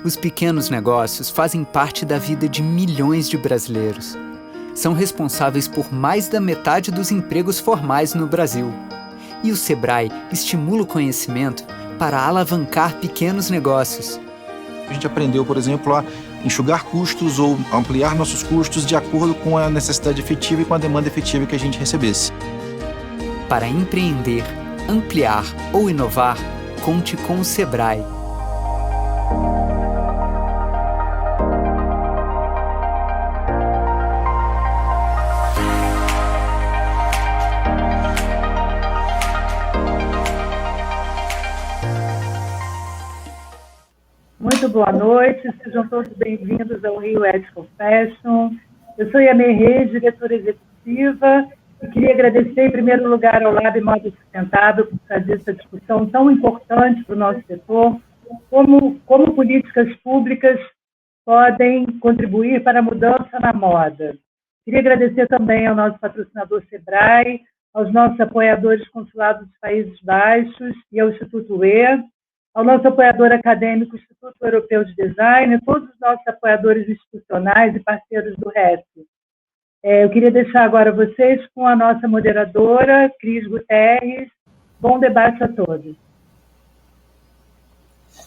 Os pequenos negócios fazem parte da vida de milhões de brasileiros. São responsáveis por mais da metade dos empregos formais no Brasil. E o Sebrae estimula o conhecimento para alavancar pequenos negócios. A gente aprendeu, por exemplo, a enxugar custos ou ampliar nossos custos de acordo com a necessidade efetiva e com a demanda efetiva que a gente recebesse. Para empreender, ampliar ou inovar, conte com o Sebrae. Muito boa noite, sejam todos bem-vindos ao Rio Ethical Fashion. Eu sou Yamê Reis, diretora executiva, e queria agradecer em primeiro lugar ao Lab Moda Sustentável por fazer essa discussão tão importante para o nosso setor, como políticas públicas podem contribuir para a mudança na moda. Queria agradecer também ao nosso patrocinador Sebrae, aos nossos apoiadores consulados dos Países Baixos e ao Instituto E, ao nosso apoiador acadêmico, Instituto Europeu de Design, e todos os nossos apoiadores institucionais e parceiros do RESP. Eu queria deixar agora vocês com a nossa moderadora, Cris Guterres. Bom debate a todos.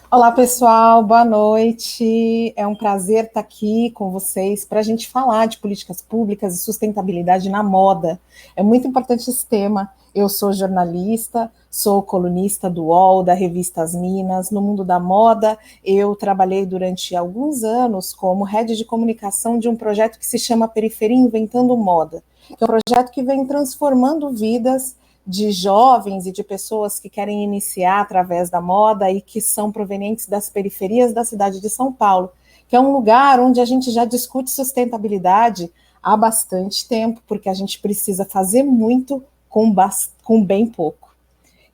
Olá, pessoal, boa noite. É um prazer estar aqui com vocês para a gente falar de políticas públicas e sustentabilidade na moda. É muito importante esse tema. Eu sou jornalista, sou colunista do UOL, da revista As Minas. No mundo da moda, eu trabalhei durante alguns anos como head de comunicação de um projeto que se chama Periferia Inventando Moda, que é um projeto que vem transformando vidas de jovens e de pessoas que querem iniciar através da moda e que são provenientes das periferias da cidade de São Paulo, que é um lugar onde a gente já discute sustentabilidade há bastante tempo, porque a gente precisa fazer muito com bem pouco.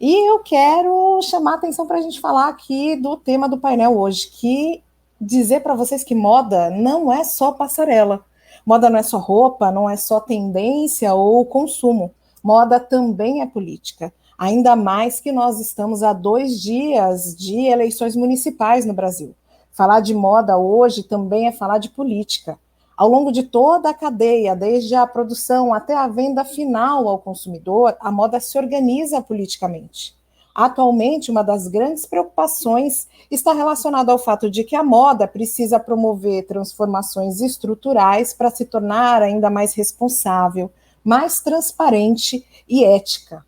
E eu quero chamar a atenção para a gente falar aqui do tema do painel hoje, que dizer para vocês que moda não é só passarela, moda não é só roupa, não é só tendência ou consumo, moda também é política, ainda mais que nós estamos a 2 dias de eleições municipais no Brasil. Falar de moda hoje também é falar de política. Ao longo de toda a cadeia, desde a produção até a venda final ao consumidor, a moda se organiza politicamente. Atualmente, uma das grandes preocupações está relacionada ao fato de que a moda precisa promover transformações estruturais para se tornar ainda mais responsável, mais transparente e ética.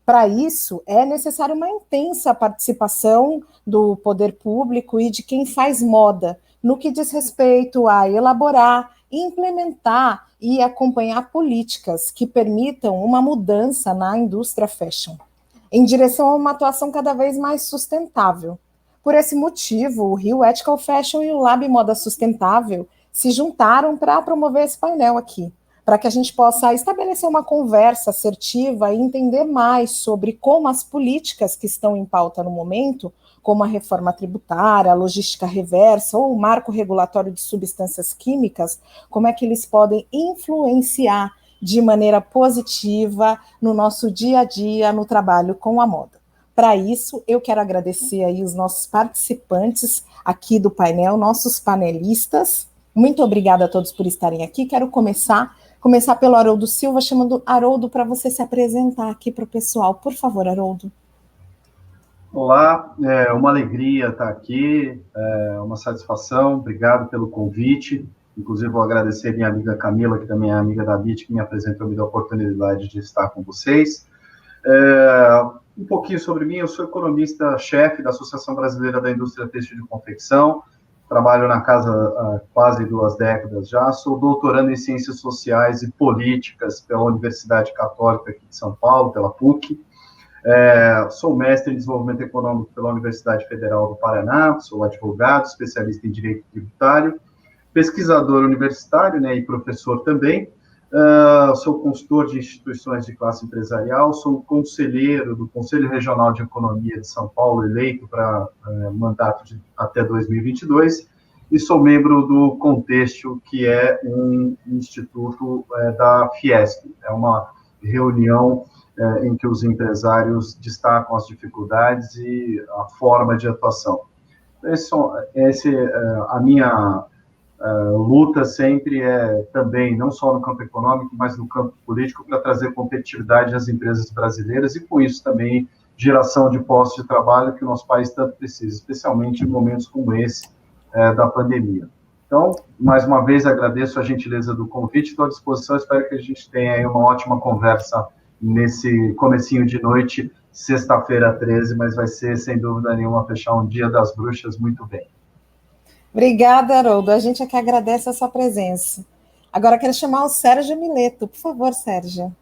Para isso, é necessária uma intensa participação do poder público e de quem faz moda, no que diz respeito a elaborar, implementar e acompanhar políticas que permitam uma mudança na indústria fashion, em direção a uma atuação cada vez mais sustentável. Por esse motivo, o Rio Ethical Fashion e o Lab Moda Sustentável se juntaram para promover esse painel aqui, para que a gente possa estabelecer uma conversa assertiva e entender mais sobre como as políticas que estão em pauta no momento, como a reforma tributária, a logística reversa ou o marco regulatório de substâncias químicas, como é que eles podem influenciar de maneira positiva no nosso dia a dia, no trabalho com a moda. Para isso, eu quero agradecer aí os nossos participantes aqui do painel, nossos panelistas. Muito obrigada a todos por estarem aqui. Quero começar pelo Haroldo Silva, chamando Haroldo para você se apresentar aqui para o pessoal. Por favor, Haroldo. Olá, é uma alegria estar aqui, é uma satisfação, obrigado pelo convite. Inclusive, vou agradecer minha amiga Camila, que também é amiga da BIT, que me apresentou e me deu a oportunidade de estar com vocês. Um pouquinho sobre mim, eu sou economista-chefe da Associação Brasileira da Indústria Têxtil de Confecção, trabalho na casa há quase 2 décadas já, sou doutorando em Ciências Sociais e Políticas pela Universidade Católica aqui de São Paulo, pela PUC. Sou mestre em Desenvolvimento Econômico pela Universidade Federal do Paraná, sou advogado, especialista em Direito Tributário, pesquisador universitário, né, e professor também. Sou consultor de instituições de classe empresarial, sou conselheiro do Conselho Regional de Economia de São Paulo, eleito para mandato até 2022, e sou membro do Contexto, que é um instituto da Fiesp. É uma reunião em que os empresários destacam as dificuldades e a forma de atuação. A minha luta sempre é também, não só no campo econômico, mas no campo político, para trazer competitividade às empresas brasileiras e, com isso, também geração de postos de trabalho que o nosso país tanto precisa, especialmente em momentos como esse da pandemia. Então, mais uma vez, agradeço a gentileza do convite, estou à disposição, espero que a gente tenha aí uma ótima conversa nesse comecinho de noite, sexta-feira 13, mas vai ser, sem dúvida nenhuma, fechar um Dia das Bruxas muito bem. Obrigada, Haroldo. A gente é que agradece a sua presença. Agora quero chamar o Sérgio Mileto. Por favor, Sérgio.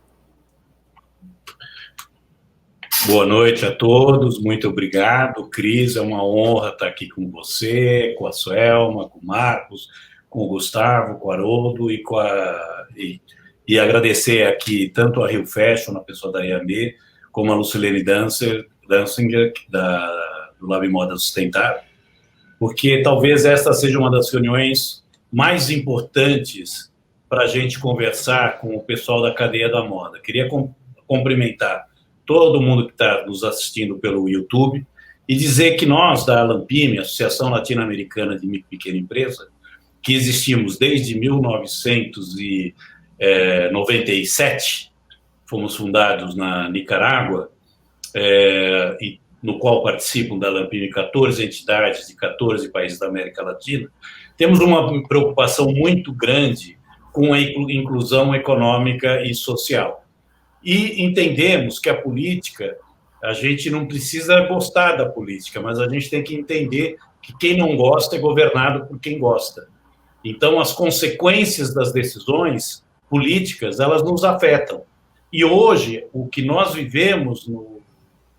Boa noite a todos, muito obrigado. Cris, é uma honra estar aqui com você, com a Suelma, com o Marcos, com o Gustavo, com o Haroldo e agradecer aqui tanto a Rio Fashion, na pessoa da IAB, como a Lucilene Dansinger, do Lab Moda Sustentável, porque talvez esta seja uma das reuniões mais importantes para a gente conversar com o pessoal da cadeia da moda. Queria cumprimentar todo mundo que está nos assistindo pelo YouTube e dizer que nós, da Alampime, Associação Latino-Americana de Micro e Pequena Empresa, que existimos desde 1997, fomos fundados na Nicarágua, e no qual participam da Alampime 14 entidades de 14 países da América Latina, temos uma preocupação muito grande com a inclusão econômica e social. E entendemos que a política, a gente não precisa gostar da política, mas a gente tem que entender que quem não gosta é governado por quem gosta. Então, as consequências das decisões políticas, elas nos afetam. E hoje, o que nós vivemos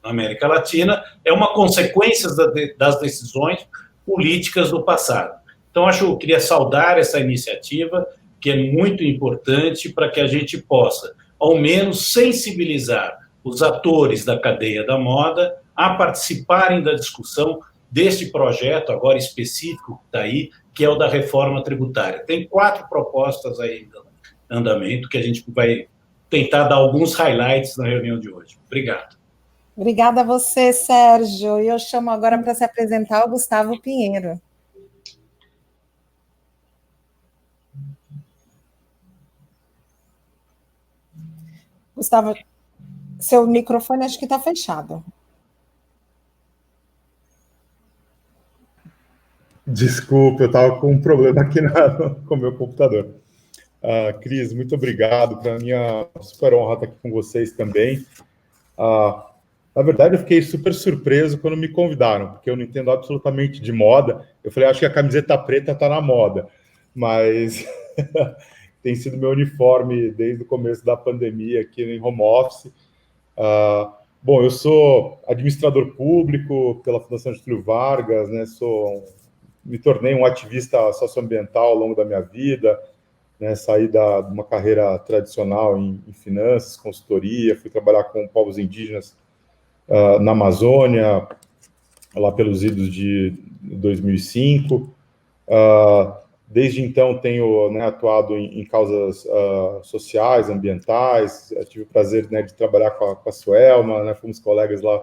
na América Latina é uma consequência das decisões políticas do passado. Então, eu queria saudar essa iniciativa, que é muito importante para que a gente possa, ao menos, sensibilizar os atores da cadeia da moda a participarem da discussão deste projeto, agora específico, que está aí, que é o da reforma tributária. Tem 4 propostas aí em andamento, que a gente vai tentar dar alguns highlights na reunião de hoje. Obrigado. Obrigada a você, Sérgio. E eu chamo agora para se apresentar o Gustavo Pinheiro. Gustavo, seu microfone acho que está fechado. Desculpe, eu estava com um problema aqui com o meu computador. Cris, muito obrigado. Para mim é uma super honra estar aqui com vocês também. Na verdade, eu fiquei super surpreso quando me convidaram, porque eu não entendo absolutamente de moda. Eu falei, acho que a camiseta preta está na moda, mas tem sido meu uniforme desde o começo da pandemia aqui em home office. Bom, eu sou administrador público pela Fundação Getúlio Vargas, né? Me tornei um ativista socioambiental ao longo da minha vida, né? Saí de uma carreira tradicional em finanças, consultoria, fui trabalhar com povos indígenas na Amazônia, lá pelos idos de 2005. Desde então, tenho, né, atuado em causas sociais, ambientais. Eu tive o prazer, né, de trabalhar com a Suelma, né, fomos colegas lá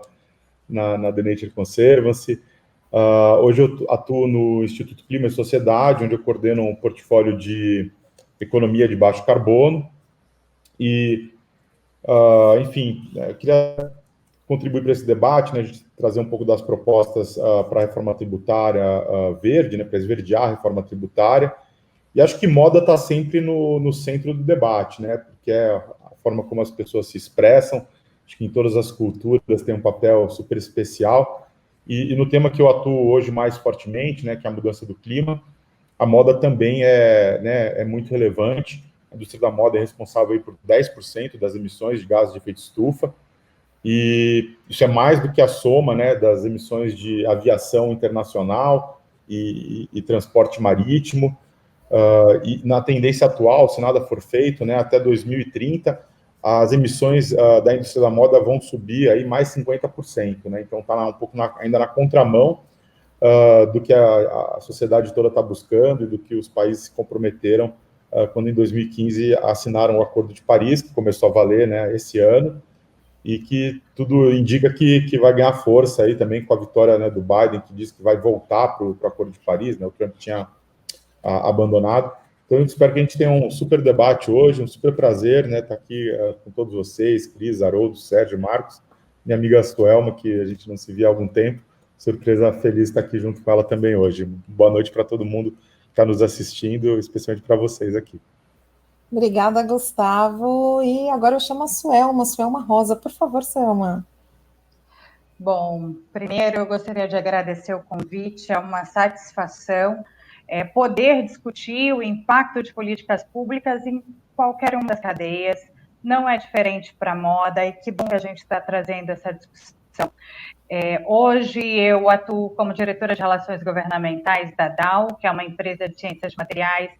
na The Nature Conservancy. Hoje eu atuo no Instituto Clima e Sociedade, onde eu coordeno um portfólio de economia de baixo carbono. E, enfim, eu queria contribuir para esse debate, né, a gente trazer um pouco das propostas para a reforma tributária verde, né, para esverdear a reforma tributária. E acho que moda está sempre no centro do debate, né, porque é a forma como as pessoas se expressam. Acho que em todas as culturas tem um papel super especial. E no tema que eu atuo hoje mais fortemente, né, que é a mudança do clima, a moda também é muito relevante. A indústria da moda é responsável aí por 10% das emissões de gases de efeito estufa. E isso é mais do que a soma, né, das emissões de aviação internacional e transporte marítimo. E na tendência atual, se nada for feito, né, até 2030, as emissões da indústria da moda vão subir aí mais 50%, né? Então está um pouco ainda na contramão do que a sociedade toda está buscando e do que os países se comprometeram quando em 2015 assinaram o Acordo de Paris, que começou a valer, né, esse ano. e que tudo indica que vai ganhar força aí também com a vitória, né, do Biden, que diz que vai voltar para o Acordo de Paris, né, o Trump tinha abandonado. Então, eu espero que a gente tenha um super debate hoje, um super prazer, né, estar aqui com todos vocês, Cris, Haroldo, Sérgio, Marcos, minha amiga Suelma, que a gente não se via há algum tempo. Surpresa feliz estar aqui junto com ela também hoje. Boa noite para todo mundo que está nos assistindo, especialmente para vocês aqui. Obrigada, Gustavo. E agora eu chamo a Suelma Rosa. Por favor, Suelma. Bom, primeiro eu gostaria de agradecer o convite, é uma satisfação poder discutir o impacto de políticas públicas em qualquer uma das cadeias, não é diferente para a moda, e que bom que a gente está trazendo essa discussão. Hoje eu atuo como diretora de Relações Governamentais da Dow, que é uma empresa de ciências de materiais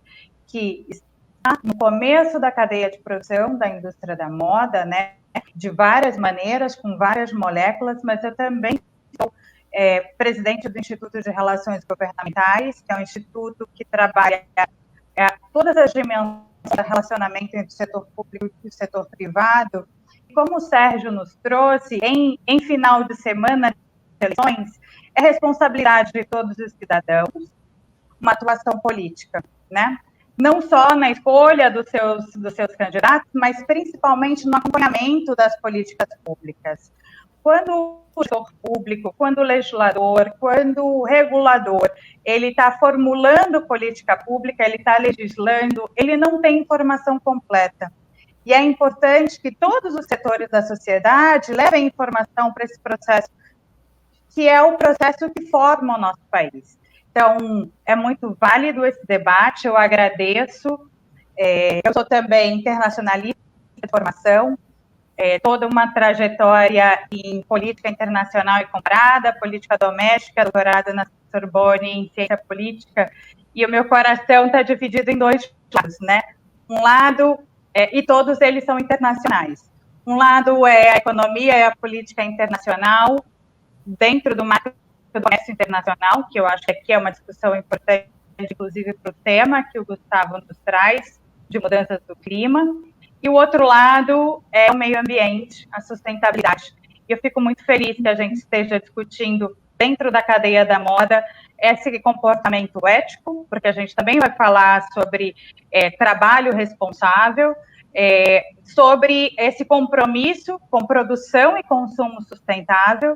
que está no começo da cadeia de produção da indústria da moda, né, de várias maneiras, com várias moléculas, mas eu também sou presidente do Instituto de Relações Governamentais, que é um instituto que trabalha todas as dimensões do relacionamento entre o setor público e o setor privado. E como o Sérgio nos trouxe, em final de semana de eleições, é responsabilidade de todos os cidadãos uma atuação política, né? Não só na escolha dos seus candidatos, mas principalmente no acompanhamento das políticas públicas. Quando o setor público, quando o legislador, quando o regulador, ele está formulando política pública, ele está legislando, ele não tem informação completa. E é importante que todos os setores da sociedade levem informação para esse processo, que é o processo que forma o nosso país. Então, é muito válido esse debate, eu agradeço. Eu sou também internacionalista de formação, toda uma trajetória em política internacional e comparada, política doméstica, doutorado na Sorbonne em ciência política, e o meu coração está dividido em dois lados, né? Um lado, e todos eles são internacionais. Um lado é a economia e a política internacional, dentro do marco do comércio internacional, que eu acho que aqui é uma discussão importante, inclusive para o tema que o Gustavo nos traz, de mudanças do clima. E o outro lado é o meio ambiente, a sustentabilidade. E eu fico muito feliz que a gente esteja discutindo dentro da cadeia da moda esse comportamento ético, porque a gente também vai falar sobre trabalho responsável, sobre esse compromisso com produção e consumo sustentável,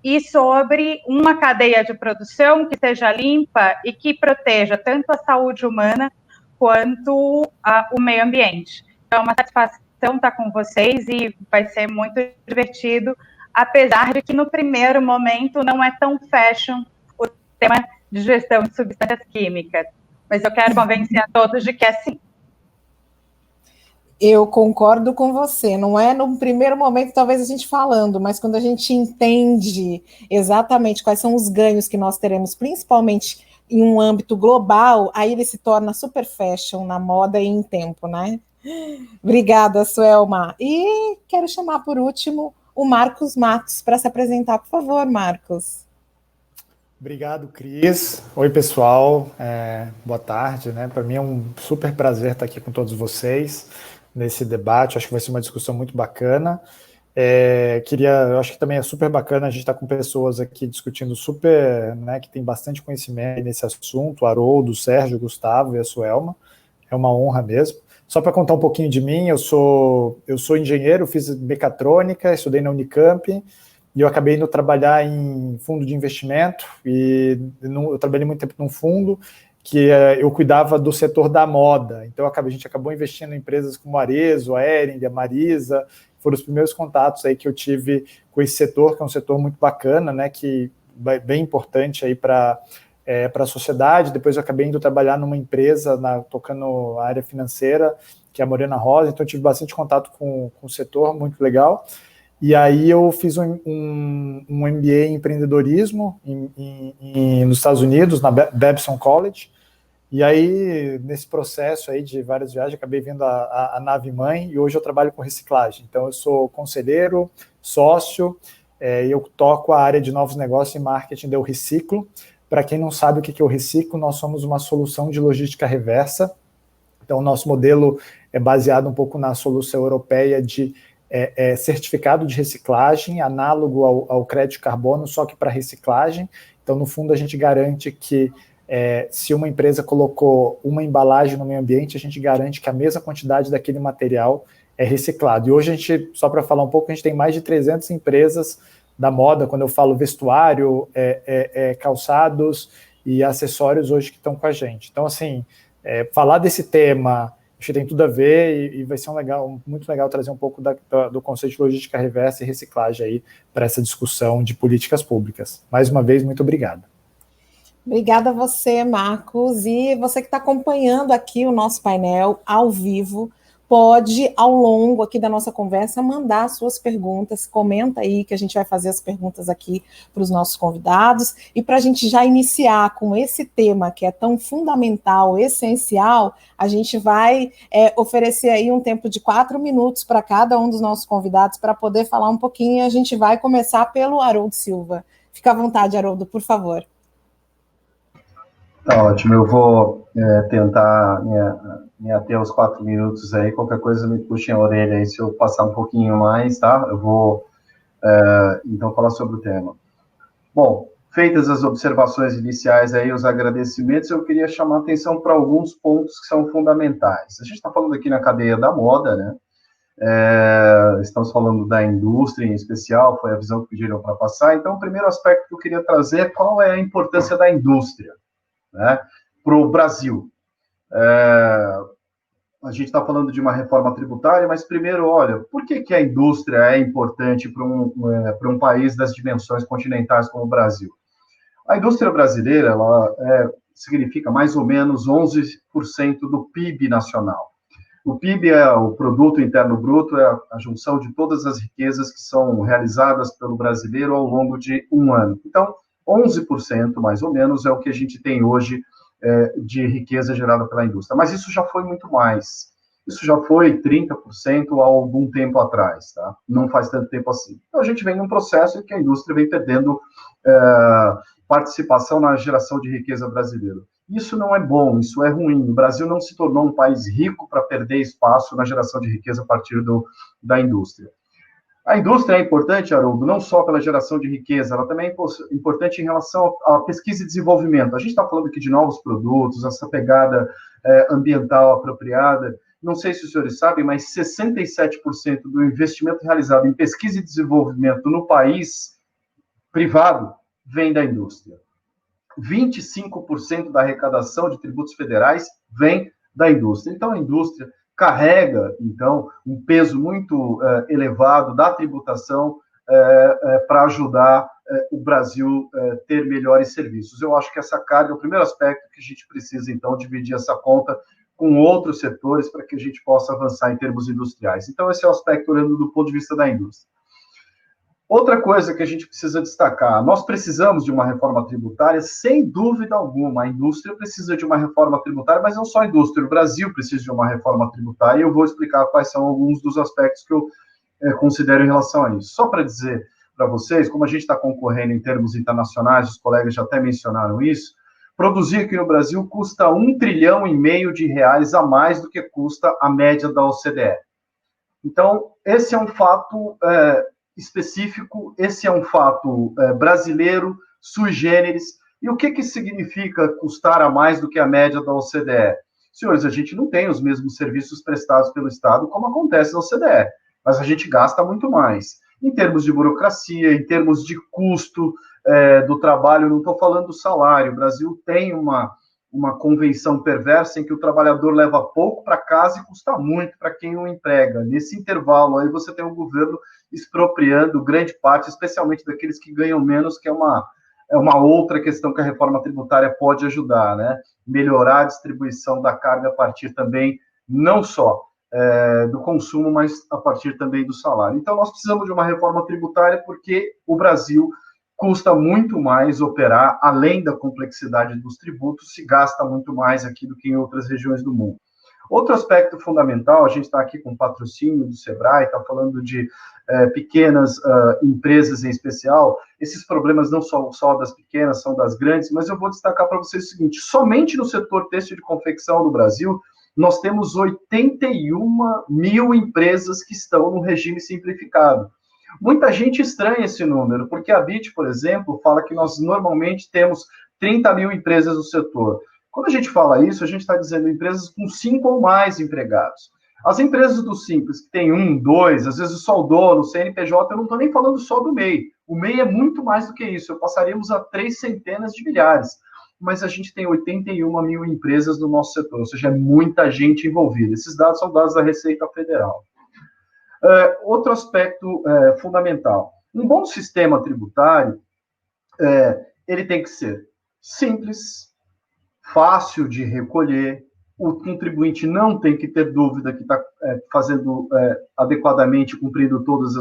e sobre uma cadeia de produção que seja limpa e que proteja tanto a saúde humana quanto o meio ambiente. Então, é uma satisfação estar com vocês e vai ser muito divertido, apesar de que no primeiro momento não é tão fashion o tema de gestão de substâncias químicas. Mas eu quero convencer a todos de que é sim. Eu concordo com você, não é no primeiro momento talvez a gente falando, mas quando a gente entende exatamente quais são os ganhos que nós teremos, principalmente em um âmbito global, aí ele se torna super fashion na moda e em tempo, né? Obrigada, Suelma. E quero chamar por último o Marcos Matos para se apresentar, por favor, Marcos. Obrigado, Cris. Oi, pessoal. Boa tarde, né? Para mim é um super prazer estar aqui com todos vocês nesse debate. Acho que vai ser uma discussão muito bacana. Eu acho que também é super bacana a gente estar com pessoas aqui discutindo super, né, que tem bastante conhecimento nesse assunto, o Haroldo, o Sérgio, o Gustavo e a Suelma. É uma honra mesmo. Só para contar um pouquinho de mim, eu sou engenheiro, fiz mecatrônica, estudei na Unicamp, e eu acabei indo trabalhar em fundo de investimento, e eu trabalhei muito tempo num fundo que eu cuidava do setor da moda. Então, a gente acabou investindo em empresas como a Arezzo, a Hering, a Marisa. Foram os primeiros contatos aí que eu tive com esse setor, que é um setor muito bacana, né, que é bem importante aí para a sociedade. Depois eu acabei indo trabalhar numa empresa, tocando a área financeira, que é a Morena Rosa. Então, eu tive bastante contato com o setor, muito legal. E aí eu fiz um MBA em empreendedorismo nos Estados Unidos, na Babson College. E aí, nesse processo aí de várias viagens, acabei vendo a nave mãe, e hoje eu trabalho com reciclagem. Então, eu sou conselheiro, sócio, e eu toco a área de novos negócios e marketing da Eu Reciclo. Para quem não sabe o que é o Reciclo, nós somos uma solução de logística reversa. Então, o nosso modelo é baseado um pouco na solução europeia de certificado de reciclagem, análogo ao crédito de carbono, só que para reciclagem. Então, no fundo, a gente garante que se uma empresa colocou uma embalagem no meio ambiente, a gente garante que a mesma quantidade daquele material é reciclado. E hoje a gente, só para falar um pouco, a gente tem mais de 300 empresas da moda, quando eu falo vestuário, calçados e acessórios hoje que estão com a gente. Então, assim, falar desse tema, acho que tem tudo a ver e vai ser muito legal trazer um pouco do conceito de logística reversa e reciclagem aí para essa discussão de políticas públicas. Mais uma vez, muito obrigado. Obrigada a você, Marcos, e você que está acompanhando aqui o nosso painel ao vivo, pode, ao longo aqui da nossa conversa, mandar suas perguntas, comenta aí que a gente vai fazer as perguntas aqui para os nossos convidados, e para a gente já iniciar com esse tema que é tão fundamental, essencial, a gente vai oferecer aí um tempo de 4 minutos para cada um dos nossos convidados para poder falar um pouquinho, e a gente vai começar pelo Haroldo Silva. Fica à vontade, Haroldo, por favor. Tá ótimo, eu vou tentar me ater aos 4 minutos aí, qualquer coisa me puxem a orelha aí se eu passar um pouquinho mais, tá? Eu vou, então, falar sobre o tema. Bom, feitas as observações iniciais aí, os agradecimentos, eu queria chamar a atenção para alguns pontos que são fundamentais. A gente está falando aqui na cadeia da moda, né? Estamos falando da indústria em especial, foi a visão que pediram para passar. Então, o primeiro aspecto que eu queria trazer é qual é a importância da indústria, né, para o Brasil. A gente está falando de uma reforma tributária, mas primeiro, olha, por que a indústria é importante para um país das dimensões continentais como o Brasil? A indústria brasileira, ela significa mais ou menos 11% do PIB nacional. O PIB é o Produto Interno Bruto, é a junção de todas as riquezas que são realizadas pelo brasileiro ao longo de um ano. Então, 11%, mais ou menos, é o que a gente tem hoje de riqueza gerada pela indústria. Mas isso já foi muito mais. Isso já foi 30% há algum tempo atrás, tá? Não faz tanto tempo assim. Então, a gente vem num processo em que a indústria vem perdendo participação na geração de riqueza brasileira. Isso não é bom, isso é ruim. O Brasil não se tornou um país rico para perder espaço na geração de riqueza a partir da indústria. A indústria é importante, Haroldo, não só pela geração de riqueza, ela também é importante em relação à pesquisa e desenvolvimento. A gente está falando aqui de novos produtos, essa pegada ambiental apropriada. Não sei se os senhores sabem, mas 67% do investimento realizado em pesquisa e desenvolvimento no país privado vem da indústria. 25% da arrecadação de tributos federais vem da indústria. Então, a indústria carrega, então, um peso muito elevado da tributação para ajudar o Brasil ter melhores serviços. Eu acho que essa carga é o primeiro aspecto que a gente precisa, então, dividir essa conta com outros setores para que a gente possa avançar em termos industriais. Então, esse é o aspecto olhando do ponto de vista da indústria. Outra coisa que a gente precisa destacar, nós precisamos de uma reforma tributária, sem dúvida alguma. A indústria precisa de uma reforma tributária, mas não só a indústria, o Brasil precisa de uma reforma tributária, e eu vou explicar quais são alguns dos aspectos que eu considero em relação a isso. Só para dizer para vocês, como a gente está concorrendo em termos internacionais, os colegas já até mencionaram isso, produzir aqui no Brasil custa R$1,5 trilhão de reais a mais do que custa a média da OCDE. Então, esse é um fato específico, esse é um fato brasileiro, sui generis. E o que significa custar a mais do que a média da OCDE? Senhores, a gente não tem os mesmos serviços prestados pelo Estado como acontece na OCDE, mas a gente gasta muito mais. Em termos de burocracia, em termos de custo do trabalho, não estou falando do salário. O Brasil tem uma convenção perversa em que o trabalhador leva pouco para casa e custa muito para quem o emprega. Nesse intervalo, aí você tem um governo expropriando grande parte, especialmente daqueles que ganham menos, que é uma outra questão que a reforma tributária pode ajudar, né? Melhorar a distribuição da carga a partir também, não só do consumo, mas a partir também do salário. Então, nós precisamos de uma reforma tributária porque o Brasil custa muito mais operar, além da complexidade dos tributos, se gasta muito mais aqui do que em outras regiões do mundo. Outro aspecto fundamental, a gente está aqui com patrocínio do Sebrae, está falando de pequenas empresas em especial. Esses problemas não são só das pequenas, são das grandes, mas eu vou destacar para vocês o seguinte: somente no setor têxtil de confecção no Brasil, nós temos 81 mil empresas que estão no regime simplificado. Muita gente estranha esse número, porque a BIT, por exemplo, fala que nós normalmente temos 30 mil empresas no setor. Quando a gente fala isso, a gente está dizendo empresas com 5 ou mais empregados. As empresas do Simples, que tem 1, 2, às vezes só o dono, o CNPJ, eu não estou nem falando só do MEI. O MEI é muito mais do que isso, passaríamos a 3 centenas de milhares. Mas a gente tem 81 mil empresas no nosso setor, ou seja, é muita gente envolvida. Esses dados são dados da Receita Federal. Outro aspecto fundamental. Um bom sistema tributário, ele tem que ser simples, fácil de recolher, o contribuinte não tem que ter dúvida que está fazendo adequadamente, cumprindo todas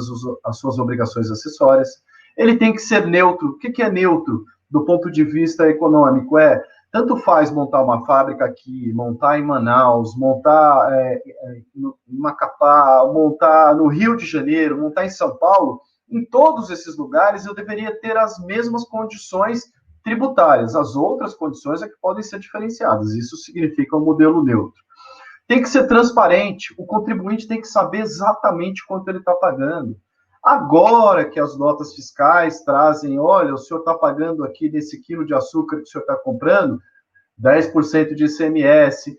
as suas obrigações acessórias. Ele tem que ser neutro. O que é neutro do ponto de vista econômico? Tanto faz montar uma fábrica aqui, montar em Manaus, montar em Macapá, montar no Rio de Janeiro, montar em São Paulo. Em todos esses lugares eu deveria ter as mesmas condições tributárias. As outras condições é que podem ser diferenciadas. Isso significa um modelo neutro. Tem que ser transparente. O contribuinte tem que saber exatamente quanto ele está pagando. Agora que as notas fiscais trazem, olha, o senhor está pagando aqui desse quilo de açúcar que o senhor está comprando, 10% de ICMS,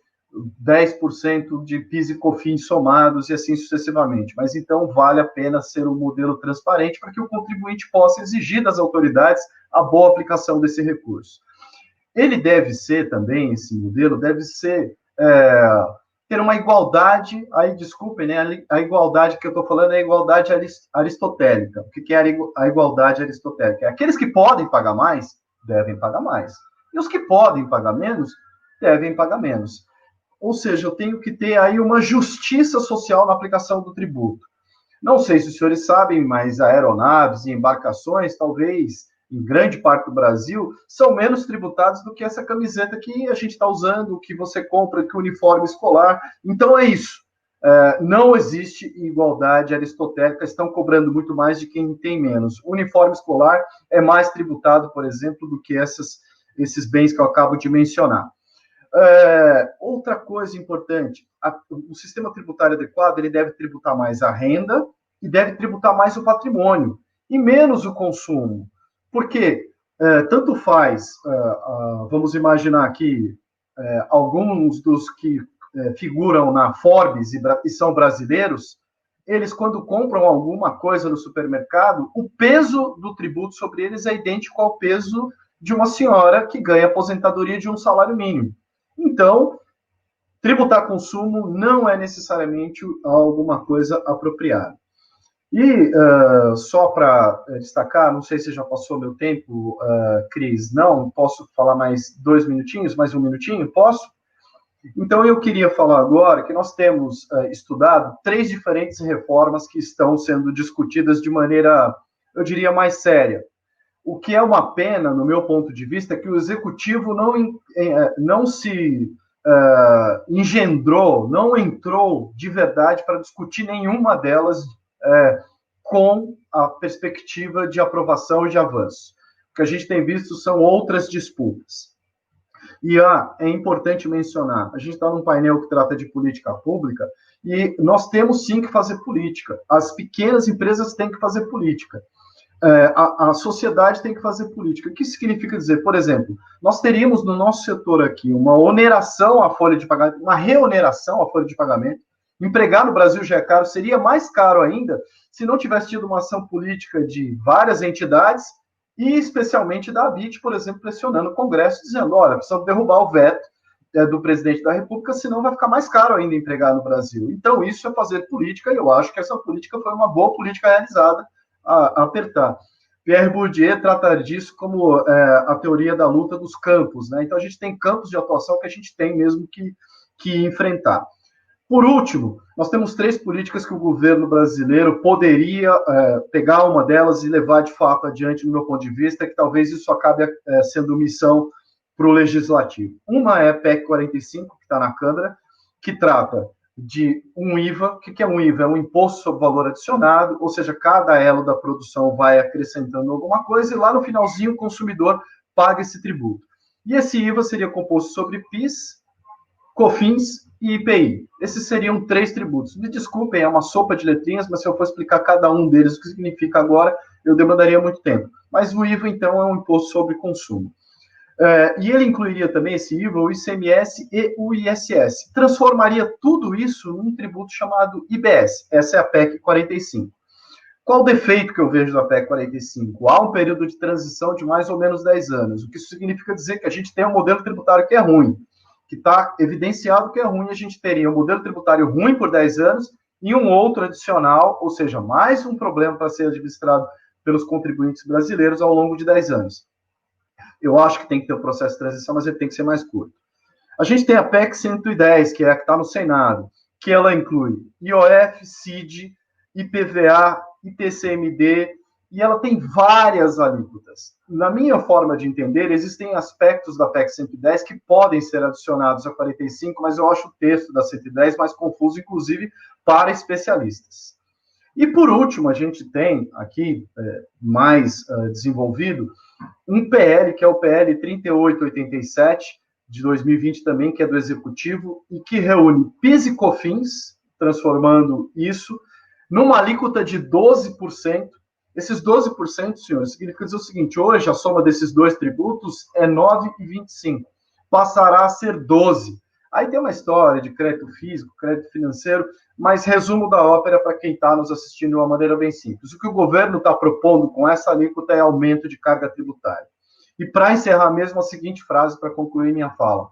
10% de PIS e COFINS somados e assim sucessivamente. Mas então vale a pena ser um modelo transparente para que o contribuinte possa exigir das autoridades a boa aplicação desse recurso. Ele deve ser também, esse modelo, deve ser ter uma igualdade, aí desculpem, né, a igualdade que eu estou falando é a igualdade aristotélica. O que é a igualdade aristotélica? Aqueles que podem pagar mais, devem pagar mais. E os que podem pagar menos, devem pagar menos. Ou seja, eu tenho que ter aí uma justiça social na aplicação do tributo. Não sei se os senhores sabem, mas aeronaves e embarcações, talvez em grande parte do Brasil, são menos tributados do que essa camiseta que a gente está usando, que você compra, que o uniforme escolar. Então é isso. Não existe igualdade aristotélica, estão cobrando muito mais de quem tem menos. O uniforme escolar é mais tributado, por exemplo, do que esses bens que eu acabo de mencionar. Outra coisa importante, o sistema tributário adequado, ele deve tributar mais a renda e deve tributar mais o patrimônio, e menos o consumo. Porque tanto faz, vamos imaginar que alguns dos que figuram na Forbes e são brasileiros, eles, quando compram alguma coisa no supermercado, o peso do tributo sobre eles é idêntico ao peso de uma senhora que ganha aposentadoria de um salário mínimo. Então, tributar consumo não é necessariamente alguma coisa apropriada. E, só para destacar, não sei se já passou meu tempo, Cris, não? Posso falar mais 2 minutinhos, mais 1 minutinho? Posso? Então, eu queria falar agora que nós temos estudado 3 diferentes reformas que estão sendo discutidas de maneira, eu diria, mais séria. O que é uma pena, no meu ponto de vista, é que o Executivo não se engendrou, não entrou de verdade para discutir nenhuma delas com a perspectiva de aprovação e de avanço. O que a gente tem visto são outras disputas. E é importante mencionar, a gente está num painel que trata de política pública e nós temos sim que fazer política. As pequenas empresas têm que fazer política. A sociedade tem que fazer política. O que significa dizer? Por exemplo, nós teríamos no nosso setor aqui uma oneração à folha de pagamento, uma reoneração à folha de pagamento. Empregar no Brasil já é caro, seria mais caro ainda se não tivesse tido uma ação política de várias entidades e especialmente da ABIT, por exemplo, pressionando o Congresso, dizendo, olha, precisamos derrubar o veto do presidente da República, senão vai ficar mais caro ainda empregar no Brasil. Então, isso é fazer política, e eu acho que essa política foi uma boa política realizada a apertar. Pierre Bourdieu trata disso como a teoria da luta dos campos, né? Então, a gente tem campos de atuação que a gente tem mesmo que enfrentar. Por último, nós temos 3 políticas que o governo brasileiro poderia pegar uma delas e levar de fato adiante, no meu ponto de vista, que talvez isso acabe sendo missão para o Legislativo. Uma é a PEC 45, que está na Câmara, que trata de um IVA. O que é um IVA? É um imposto sobre valor adicionado, ou seja, cada elo da produção vai acrescentando alguma coisa e lá no finalzinho o consumidor paga esse tributo. E esse IVA seria composto sobre PIS, COFINS e IPI. Esses seriam 3 tributos. Me desculpem, é uma sopa de letrinhas, mas se eu for explicar cada um deles o que significa agora, eu demandaria muito tempo. Mas o IVA, então, é um imposto sobre consumo. E ele incluiria também esse IVA, o ICMS e o ISS. Transformaria tudo isso num tributo chamado IBS. Essa é a PEC 45. Qual o defeito que eu vejo da PEC 45? Há um período de transição de mais ou menos 10 anos, o que isso significa dizer que a gente tem um modelo tributário que é ruim, que está evidenciado que é ruim, a gente teria um modelo tributário ruim por 10 anos e um outro adicional, ou seja, mais um problema para ser administrado pelos contribuintes brasileiros ao longo de 10 anos. Eu acho que tem que ter um processo de transição, mas ele tem que ser mais curto. A gente tem a PEC 110, que é a que está no Senado, que ela inclui IOF, CID, IPVA, ITCMD, e ela tem várias alíquotas. Na minha forma de entender, existem aspectos da PEC 110 que podem ser adicionados a 45, mas eu acho o texto da 110 mais confuso, inclusive para especialistas. E, por último, a gente tem aqui, mais desenvolvido, um PL, que é o PL 3887, de 2020 também, que é do Executivo, e que reúne PIS e COFINS, transformando isso numa alíquota de 12%. Esses 12%, senhores, significa dizer o seguinte: hoje a soma desses 2 tributos é 9,25. Passará a ser 12. Aí tem uma história de crédito físico, crédito financeiro, mas resumo da ópera para quem está nos assistindo de uma maneira bem simples. O que o governo está propondo com essa alíquota é aumento de carga tributária. E para encerrar mesmo, a seguinte frase para concluir minha fala.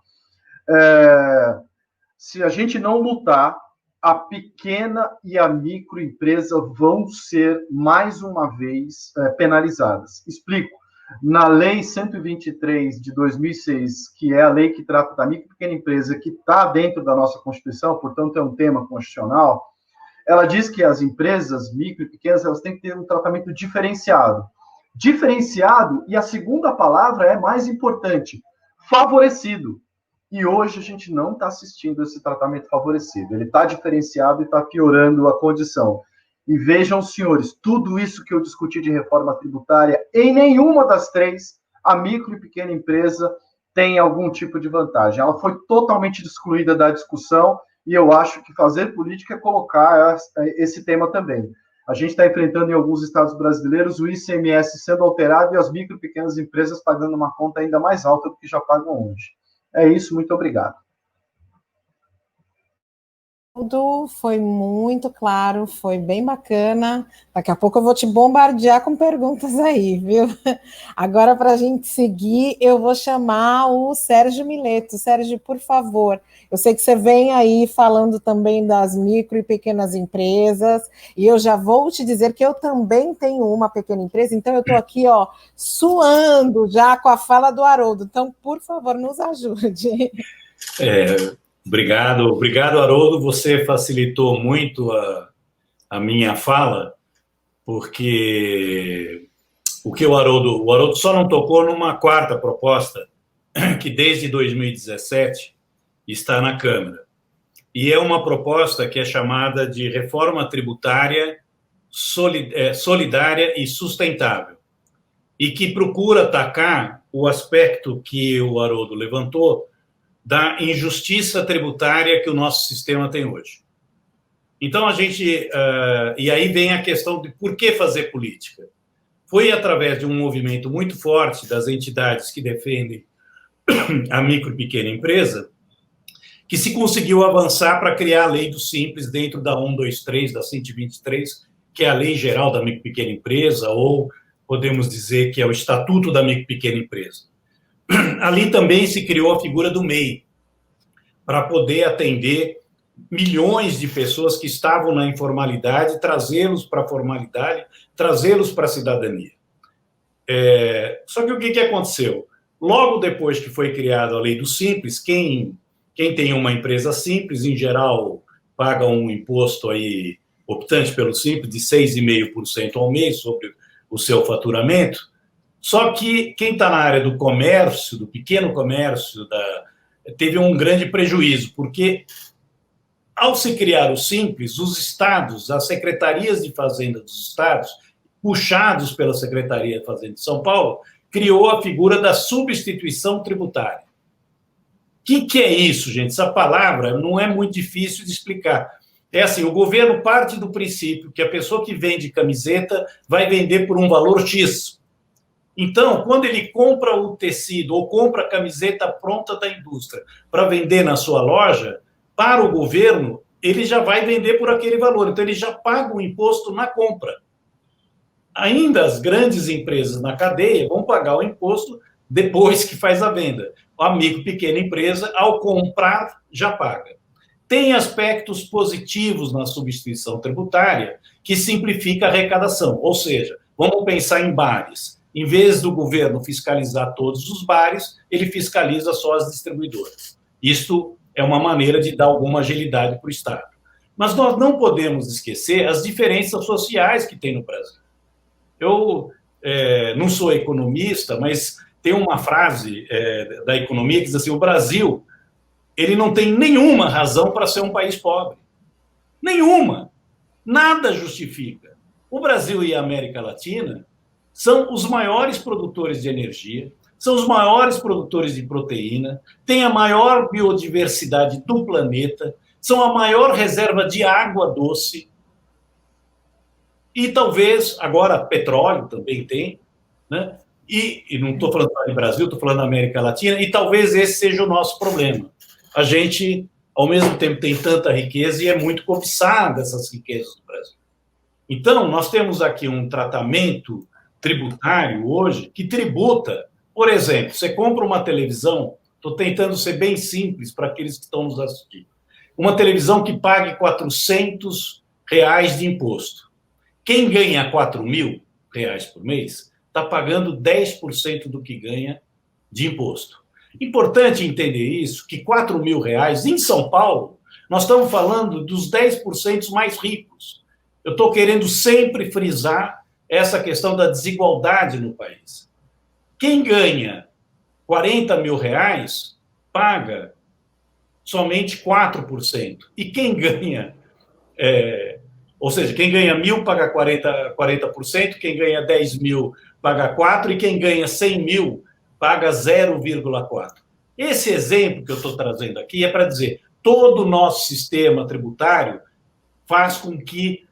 Se a gente não lutar, a pequena e a microempresa vão ser, mais uma vez, penalizadas. Explico. Na Lei 123 de 2006, que é a lei que trata da micro e pequena empresa, que está dentro da nossa Constituição, portanto é um tema constitucional, ela diz que as empresas micro e pequenas elas têm que ter um tratamento diferenciado. Diferenciado, e a segunda palavra é mais importante, favorecido. E hoje a gente não está assistindo esse tratamento favorecido. Ele está diferenciado e está piorando a condição. E vejam, senhores, tudo isso que eu discuti de reforma tributária, em nenhuma das 3, a micro e pequena empresa tem algum tipo de vantagem. Ela foi totalmente excluída da discussão e eu acho que fazer política é colocar esse tema também. A gente está enfrentando em alguns estados brasileiros o ICMS sendo alterado e as micro e pequenas empresas pagando uma conta ainda mais alta do que já pagam hoje. É isso, muito obrigado. Tudo foi muito claro, foi bem bacana. Daqui a pouco eu vou te bombardear com perguntas aí, viu? Agora, para a gente seguir, eu vou chamar o Sérgio Mileto. Sérgio, por favor, eu sei que você vem aí falando também das micro e pequenas empresas, e eu já vou te dizer que eu também tenho uma pequena empresa, então eu estou aqui, ó, suando já com a fala do Haroldo. Então, por favor, nos ajude. Obrigado, Haroldo. Você facilitou muito a minha fala, porque o Haroldo só não tocou numa quarta proposta, que desde 2017 está na Câmara. E é uma proposta que é chamada de reforma tributária solidária e sustentável, e que procura atacar o aspecto que o Haroldo levantou, da injustiça tributária que o nosso sistema tem hoje. Então, e aí vem a questão de por que fazer política. Foi através de um movimento muito forte das entidades que defendem a micro e pequena empresa que se conseguiu avançar para criar a lei do Simples dentro da 123, da 123, que é a lei geral da micro e pequena empresa, ou podemos dizer que é o Estatuto da micro e pequena empresa. Ali também se criou a figura do MEI, para poder atender milhões de pessoas que estavam na informalidade, trazê-los para a formalidade, trazê-los para a cidadania. Só que o que aconteceu? Logo depois que foi criada a lei do Simples, quem tem uma empresa simples, em geral, paga um imposto aí, optante pelo Simples, de 6,5% ao mês sobre o seu faturamento. Só que quem está na área do comércio, do pequeno comércio, teve um grande prejuízo, porque ao se criar o Simples, os estados, as secretarias de Fazenda dos estados, puxados pela Secretaria de Fazenda de São Paulo, criou a figura da substituição tributária. que é isso, gente? Essa palavra não é muito difícil de explicar. É assim, o governo parte do princípio que a pessoa que vende camiseta vai vender por um valor X. Então, quando ele compra o tecido ou compra a camiseta pronta da indústria para vender na sua loja, para o governo, ele já vai vender por aquele valor. Então, ele já paga o imposto na compra. Ainda as grandes empresas na cadeia vão pagar o imposto depois que faz a venda. A micro, pequena empresa, ao comprar, já paga. Tem aspectos positivos na substituição tributária que simplifica a arrecadação. Ou seja, vamos pensar em bares. Em vez do governo fiscalizar todos os bares, ele fiscaliza só as distribuidoras. Isto é uma maneira de dar alguma agilidade para o Estado. Mas nós não podemos esquecer as diferenças sociais que tem no Brasil. Eu não sou economista, mas tem uma frase da economia que diz assim, o Brasil ele não tem nenhuma razão para ser um país pobre. Nenhuma. Nada justifica. O Brasil e a América Latina são os maiores produtores de energia, são os maiores produtores de proteína, têm a maior biodiversidade do planeta, são a maior reserva de água doce e talvez, agora, petróleo também tem, né? E não estou falando do Brasil, estou falando da América Latina, e talvez esse seja o nosso problema. A gente, ao mesmo tempo, tem tanta riqueza e é muito cobiçada essas riquezas do Brasil. Então, nós temos aqui um tratamento tributário hoje que tributa, por exemplo, você compra uma televisão, estou tentando ser bem simples para aqueles que estão nos assistindo, uma televisão que pague R$400 de imposto. Quem ganha R$4.000 por mês está pagando 10% do que ganha de imposto. Importante entender isso, que R$4.000 em São Paulo, nós estamos falando dos 10% mais ricos. Eu estou querendo sempre frisar essa questão da desigualdade no país. Quem ganha R$40.000 paga somente 4%. E quem ganha, ou seja, quem ganha 1.000 paga 40%, quem ganha 10.000 paga 4%, e quem ganha 100.000 paga 0,4%. Esse exemplo que eu estou trazendo aqui é para dizer, todo o nosso sistema tributário faz com que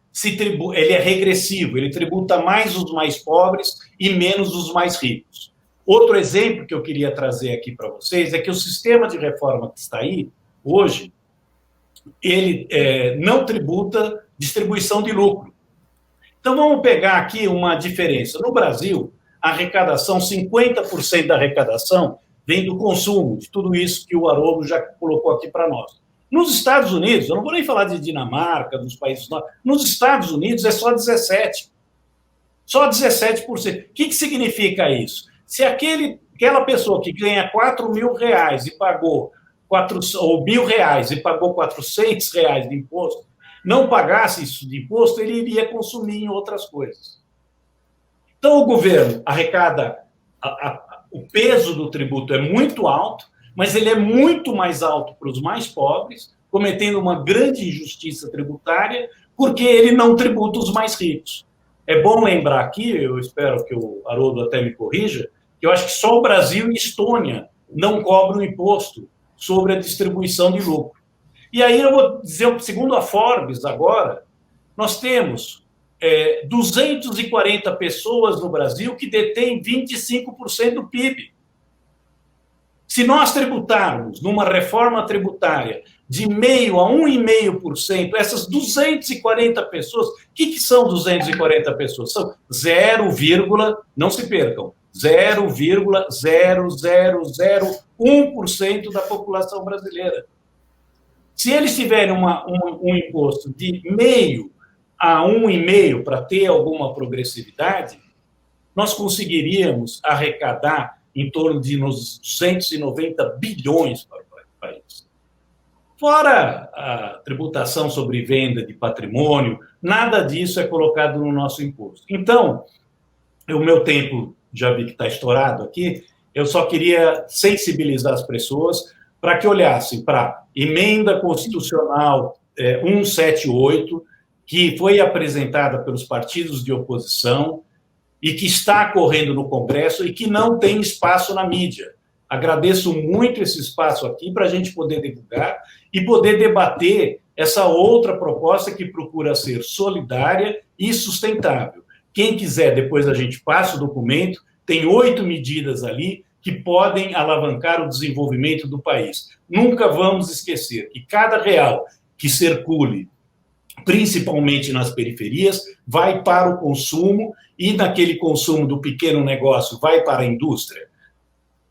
ele é regressivo, ele tributa mais os mais pobres e menos os mais ricos. Outro exemplo que eu queria trazer aqui para vocês é que o sistema de reforma que está aí, hoje, ele não tributa distribuição de lucro. Então, vamos pegar aqui uma diferença. No Brasil, a arrecadação, 50% da arrecadação vem do consumo, de tudo isso que o Haroldo já colocou aqui para nós. Nos Estados Unidos, eu não vou nem falar de Dinamarca, dos países nórdicos, nos Estados Unidos é só 17%. Só 17%. O que significa isso? Se aquela pessoa que ganha R$4.000 e pagou ou R$1.000 e pagou R$400 de imposto, não pagasse isso de imposto, ele iria consumir em outras coisas. Então, o governo arrecada, o peso do tributo é muito alto, mas ele é muito mais alto para os mais pobres, cometendo uma grande injustiça tributária, porque ele não tributa os mais ricos. É bom lembrar aqui, eu espero que o Haroldo até me corrija, que eu acho que só o Brasil e Estônia não cobram imposto sobre a distribuição de lucro. E aí eu vou dizer, segundo a Forbes agora, nós temos 240 pessoas no Brasil que detêm 25% do PIB. Se nós tributarmos numa reforma tributária de 0,5% a 1,5%, essas 240 pessoas, o que são 240 pessoas? São não se percam, 0,0001% da população brasileira. Se eles tiverem um imposto de 0,5% a 1,5% para ter alguma progressividade, nós conseguiríamos arrecadar em torno de uns 290 bilhões para o país. Fora a tributação sobre venda de patrimônio, nada disso é colocado no nosso imposto. Então, o meu tempo já vi que está estourado aqui, eu só queria sensibilizar as pessoas para que olhassem para a emenda constitucional 178, que foi apresentada pelos partidos de oposição e que está correndo no Congresso e que não tem espaço na mídia. Agradeço muito esse espaço aqui para a gente poder divulgar e poder debater essa outra proposta que procura ser solidária e sustentável. Quem quiser, depois a gente passa o documento, tem 8 medidas ali que podem alavancar o desenvolvimento do país. Nunca vamos esquecer que cada real que circule, principalmente nas periferias, vai para o consumo e naquele consumo do pequeno negócio vai para a indústria.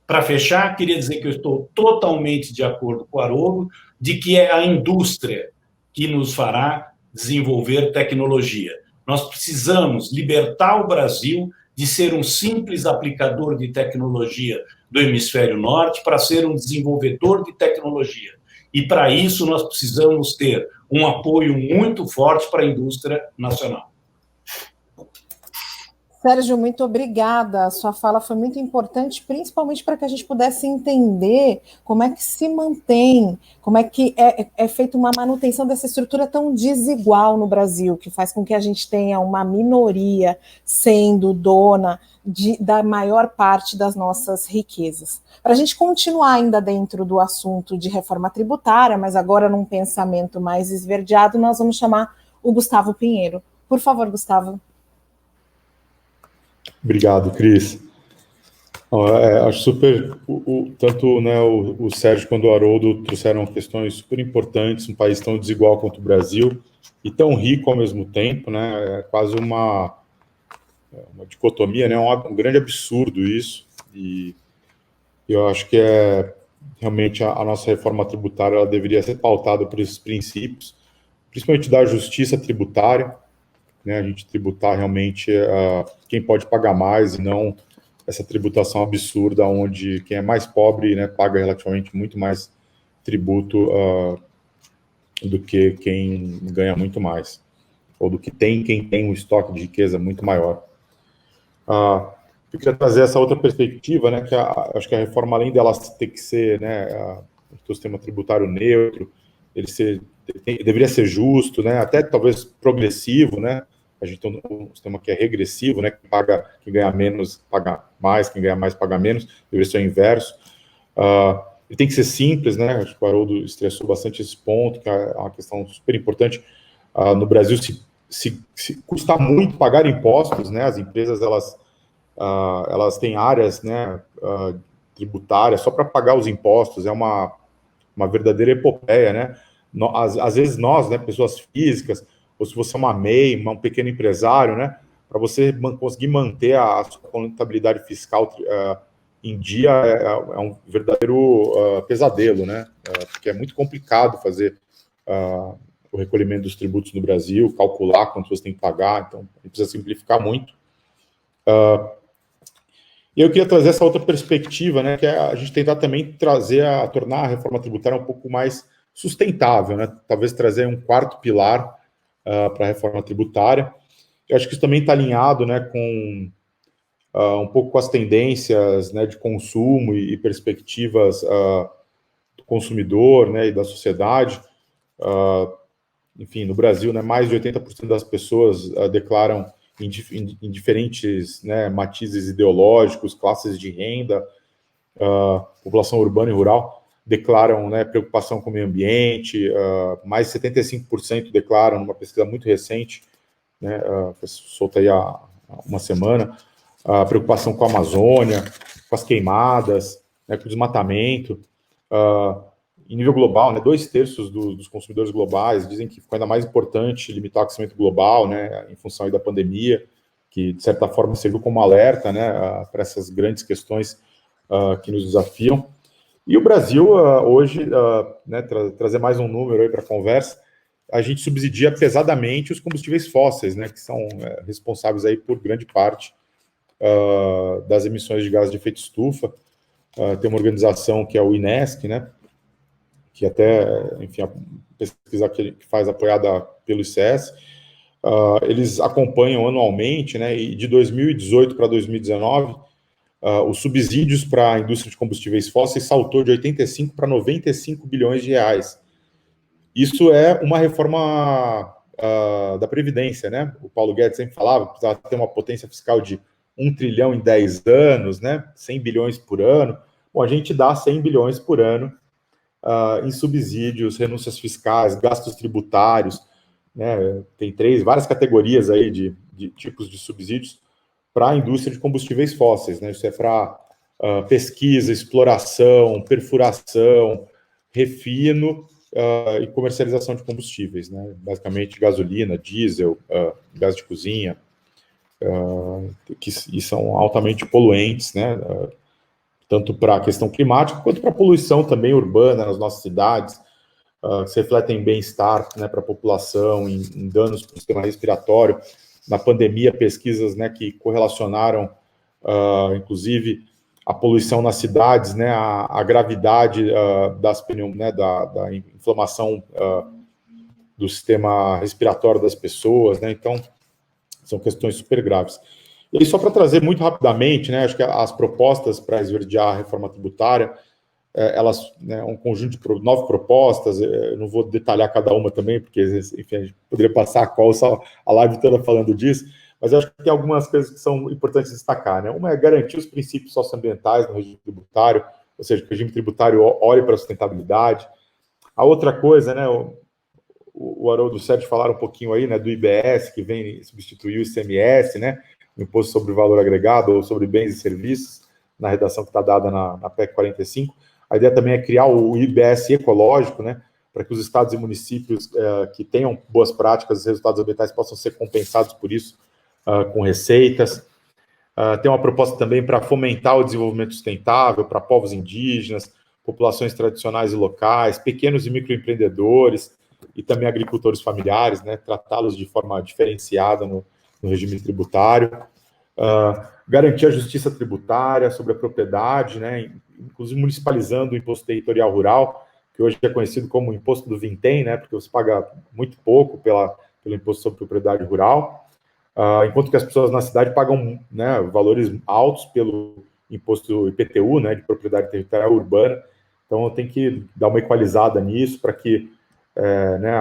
Para fechar, queria dizer que eu estou totalmente de acordo com o Haroldo de que é a indústria que nos fará desenvolver tecnologia. Nós precisamos libertar o Brasil de ser um simples aplicador de tecnologia do hemisfério norte para ser um desenvolvedor de tecnologia. E, para isso, nós precisamos ter um apoio muito forte para a indústria nacional. Sérgio, muito obrigada. A sua fala foi muito importante, principalmente para que a gente pudesse entender como é que se mantém, como é que é feita uma manutenção dessa estrutura tão desigual no Brasil, que faz com que a gente tenha uma minoria sendo dona da maior parte das nossas riquezas. Para a gente continuar ainda dentro do assunto de reforma tributária, mas agora num pensamento mais esverdeado, nós vamos chamar o Gustavo Pinheiro. Por favor, Gustavo. Obrigado, Cris. Acho super, tanto né, o Sérgio quanto o Haroldo trouxeram questões super importantes, um país tão desigual quanto o Brasil e tão rico ao mesmo tempo, né, é quase uma dicotomia, né, um grande absurdo isso, e eu acho que realmente a nossa reforma tributária ela deveria ser pautada por esses princípios, principalmente da justiça tributária, né, a gente tributar realmente quem pode pagar mais e não essa tributação absurda onde quem é mais pobre, né, paga relativamente muito mais tributo do que quem ganha muito mais, ou do que quem tem um estoque de riqueza muito maior. Eu queria trazer essa outra perspectiva, né, que acho que a reforma, além dela ter que ser, né, o sistema tributário neutro, deveria ser justo, né, até talvez progressivo, né. A gente tem um sistema que é regressivo, né? Quem ganha menos paga mais, quem ganha mais paga menos, deveria ser o inverso. Ele tem que ser simples, né? Acho que o Haroldo estressou bastante esse ponto, que é uma questão super importante. No Brasil, se custa muito pagar impostos, né? As empresas elas têm áreas, né, tributárias só para pagar os impostos, é uma verdadeira epopeia, né? Às vezes nós, né, pessoas físicas, ou se você é uma MEI, um pequeno empresário, né, para você conseguir manter a sua contabilidade fiscal em dia é um verdadeiro pesadelo, né, porque é muito complicado fazer o recolhimento dos tributos no Brasil, calcular quanto você tem que pagar, então a gente precisa simplificar muito. E eu queria trazer essa outra perspectiva, né, que é a gente tentar também tornar a reforma tributária um pouco mais sustentável, né, talvez trazer um quarto pilar para a reforma tributária. Eu acho que isso também está alinhado, né, com um pouco com as tendências, né, de consumo e perspectivas do consumidor, né, e da sociedade. Enfim, no Brasil, né, mais de 80% das pessoas declaram em diferentes, né, matizes ideológicos, classes de renda, população urbana e rural, declaram, né, preocupação com o meio ambiente, mais de 75% declaram, numa pesquisa muito recente, né, solta aí há uma semana, preocupação com a Amazônia, com as queimadas, né, com o desmatamento. Em nível global, né, 2/3 dos consumidores globais dizem que ficou ainda mais importante limitar o aquecimento global, né, em função aí da pandemia, que, de certa forma, serviu como alerta, né, para essas grandes questões que nos desafiam. E o Brasil, hoje, né, trazer mais um número aí para a conversa, a gente subsidia pesadamente os combustíveis fósseis, né, que são responsáveis aí por grande parte das emissões de gases de efeito estufa. Tem uma organização que é o INESC, né, que até, enfim, a pesquisa que faz apoiada pelo ICS, eles acompanham anualmente, né, e de 2018 para 2019, os subsídios para a indústria de combustíveis fósseis saltou de 85 para 95 bilhões de reais. Isso é uma reforma da Previdência, né? O Paulo Guedes sempre falava que precisava ter uma potência fiscal de 1 trilhão em 10 anos, né? 100 bilhões por ano. Bom, a gente dá 100 bilhões por ano em subsídios, renúncias fiscais, gastos tributários, né? Tem várias categorias aí de tipos de subsídios para a indústria de combustíveis fósseis, né? Isso é para pesquisa, exploração, perfuração, refino e comercialização de combustíveis, né? Basicamente gasolina, diesel, gás de cozinha, que são altamente poluentes, né? Tanto para a questão climática quanto para a poluição também urbana nas nossas cidades, que se refletem em bem-estar, né, para a população, em danos para o sistema respiratório. Na pandemia, pesquisas, né, que correlacionaram, inclusive, a poluição nas cidades, né, a gravidade da inflamação do sistema respiratório das pessoas, né, então são questões super graves. E aí, só para trazer muito rapidamente, né, acho que as propostas para esverdear a reforma tributária, elas, né, um conjunto de 9 propostas, eu não vou detalhar cada uma também, porque, enfim, a gente poderia passar a live toda falando disso, mas eu acho que tem algumas coisas que são importantes destacar, né? Uma é garantir os princípios socioambientais no regime tributário, ou seja, que o regime tributário olhe para a sustentabilidade. A outra coisa, né, o Haroldo e o Sérgio falaram um pouquinho aí, né, do IBS, que vem substituir o ICMS, né, o Imposto sobre Valor Agregado, ou sobre bens e serviços, na redação que está dada na PEC 45. A ideia também é criar o IBS ecológico, né, para que os estados e municípios que tenham boas práticas e resultados ambientais possam ser compensados por isso com receitas. Tem uma proposta também para fomentar o desenvolvimento sustentável para povos indígenas, populações tradicionais e locais, pequenos e microempreendedores e também agricultores familiares, né, tratá-los de forma diferenciada no regime tributário. Garantir a justiça tributária sobre a propriedade, né, inclusive municipalizando o imposto territorial rural, que hoje é conhecido como imposto do vintém, né, porque você paga muito pouco pelo imposto sobre propriedade rural, enquanto que as pessoas na cidade pagam, né, valores altos pelo imposto IPTU, né, de propriedade territorial urbana. Então tem que dar uma equalizada nisso para que né,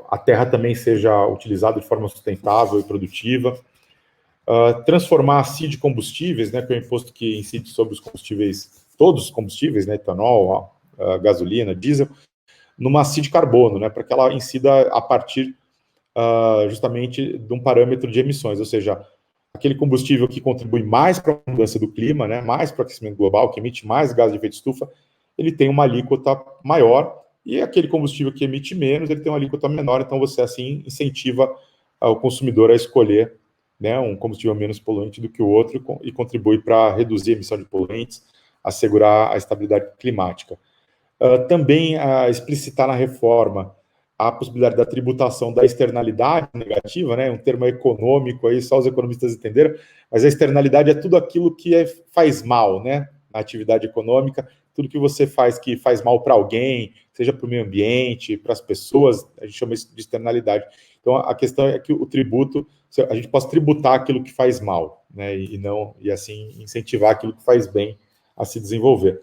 a terra também seja utilizada de forma sustentável e produtiva. Transformar a CID de combustíveis, né, que é o imposto que incide sobre os combustíveis, todos os combustíveis, né, etanol, gasolina, diesel, numa CID de carbono, né, para que ela incida a partir justamente de um parâmetro de emissões, ou seja, aquele combustível que contribui mais para a mudança do clima, né, mais para o aquecimento global, que emite mais gás de efeito de estufa, ele tem uma alíquota maior, e aquele combustível que emite menos, ele tem uma alíquota menor, então você, assim, incentiva o consumidor a escolher, né, um combustível menos poluente do que o outro e contribui para reduzir a emissão de poluentes, assegurar a estabilidade climática. Também explicitar na reforma a possibilidade da tributação da externalidade negativa, né, um termo econômico aí, só os economistas entenderam, mas a externalidade é tudo aquilo que faz mal, né, na atividade econômica, tudo que você faz que faz mal para alguém, seja para o meio ambiente, para as pessoas, a gente chama isso de externalidade. Então, a questão é que o tributo, a gente possa tributar aquilo que faz mal, né, e assim incentivar aquilo que faz bem a se desenvolver.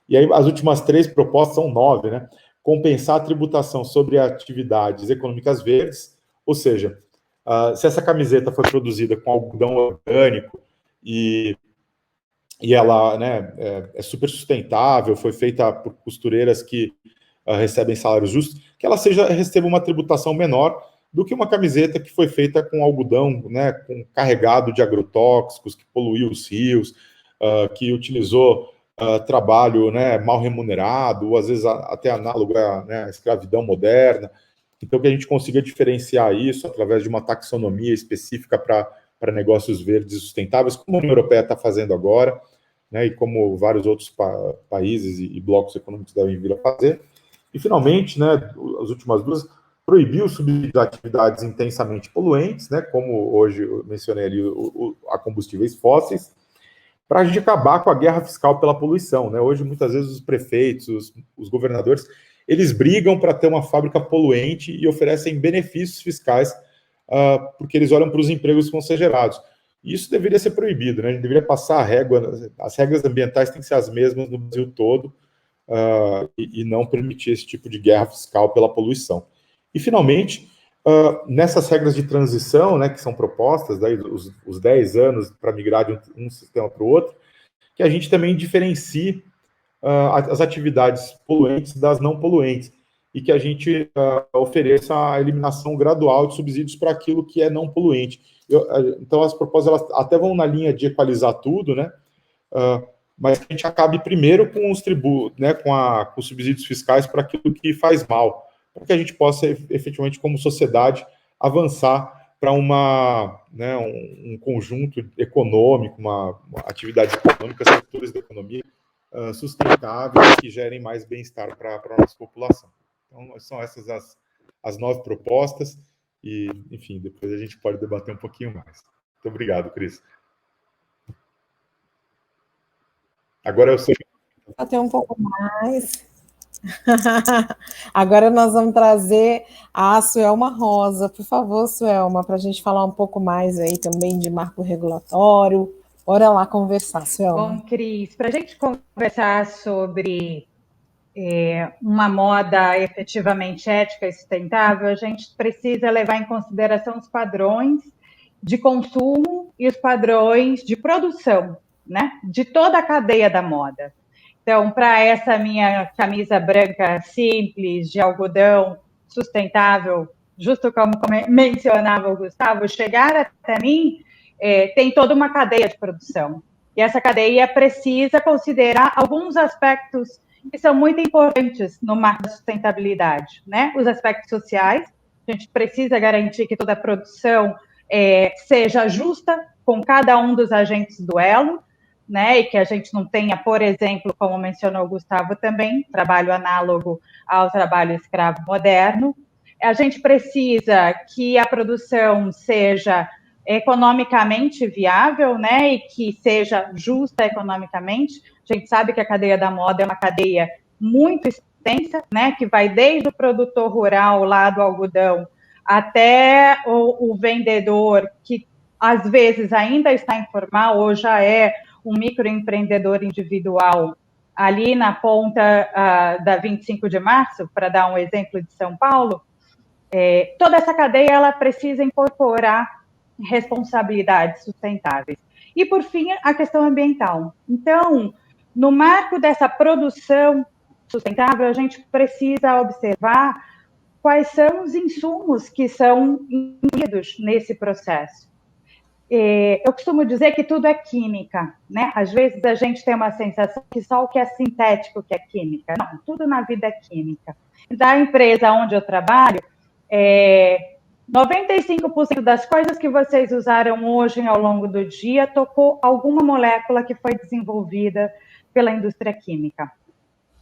E aí, as últimas 3 propostas são 9, né? Compensar a tributação sobre atividades econômicas verdes, ou seja, se essa camiseta foi produzida com algodão orgânico e ela, né, é super sustentável, foi feita por costureiras que recebem salários justos, que ela receba uma tributação menor do que uma camiseta que foi feita com algodão, né, carregado de agrotóxicos, que poluiu os rios, que utilizou trabalho, né, mal remunerado, ou às vezes até análogo à, né, escravidão moderna. Então, que a gente consiga diferenciar isso através de uma taxonomia específica para negócios verdes e sustentáveis, como a União Europeia está fazendo agora, né, e como vários outros países e blocos econômicos devem vir a fazer. E, finalmente, né, as últimas 2, proibir o subsídio de atividades intensamente poluentes, né, como hoje eu mencionei ali a combustíveis fósseis, para a gente acabar com a guerra fiscal pela poluição, né? Hoje, muitas vezes, os prefeitos, os governadores, eles brigam para ter uma fábrica poluente e oferecem benefícios fiscais porque eles olham para os empregos que vão ser gerados. E isso deveria ser proibido, né? A gente deveria passar a régua, as regras ambientais têm que ser as mesmas no Brasil todo e não permitir esse tipo de guerra fiscal pela poluição. E, finalmente, nessas regras de transição, né, que são propostas, daí, os 10 anos para migrar de um sistema para o outro, que a gente também diferencie as atividades poluentes das não poluentes e que a gente ofereça a eliminação gradual de subsídios para aquilo que é não poluente. Então, as propostas elas até vão na linha de equalizar tudo, né? Mas que a gente acabe primeiro com os tributos, né, com os subsídios fiscais para aquilo que faz mal, para que a gente possa, efetivamente, como sociedade, avançar para né, um conjunto econômico, uma atividade econômica, setores da economia sustentáveis que gerem mais bem-estar para a nossa população. Então, são essas as 9 propostas e, enfim, depois a gente pode debater um pouquinho mais. Muito obrigado, Cris. Agora eu sei. Até um pouco mais. Agora nós vamos trazer a Suelma Rosa. Por favor, Suelma, para a gente falar um pouco mais aí também de marco regulatório. Bora lá conversar, Suelma. Bom, Cris, para a gente conversar sobre uma moda efetivamente ética e sustentável, a gente precisa levar em consideração os padrões de consumo e os padrões de produção, né, de toda a cadeia da moda. Então, para essa minha camisa branca simples, de algodão, sustentável, justo como mencionava o Gustavo, chegar até mim, tem toda uma cadeia de produção. E essa cadeia precisa considerar alguns aspectos que são muito importantes no marco da sustentabilidade, né? Os aspectos sociais, a gente precisa garantir que toda a produção seja justa com cada um dos agentes do elo, né, e que a gente não tenha, por exemplo, como mencionou o Gustavo também, trabalho análogo ao trabalho escravo moderno. A gente precisa que a produção seja economicamente viável, né, e que seja justa economicamente. A gente sabe que a cadeia da moda é uma cadeia muito extensa, né, que vai desde o produtor rural lá do algodão até o vendedor que às vezes ainda está informal ou já é um microempreendedor individual ali na ponta da 25 de março, para dar um exemplo de São Paulo. Toda essa cadeia ela precisa incorporar responsabilidades sustentáveis. E, por fim, a questão ambiental. Então, no marco dessa produção sustentável, a gente precisa observar quais são os insumos que são incluídos nesse processo. Eu costumo dizer que tudo é química, né? Às vezes a gente tem uma sensação que só o que é sintético que é química. Não, tudo na vida é química. Da empresa onde eu trabalho, 95% das coisas que vocês usaram hoje ao longo do dia tocou alguma molécula que foi desenvolvida pela indústria química,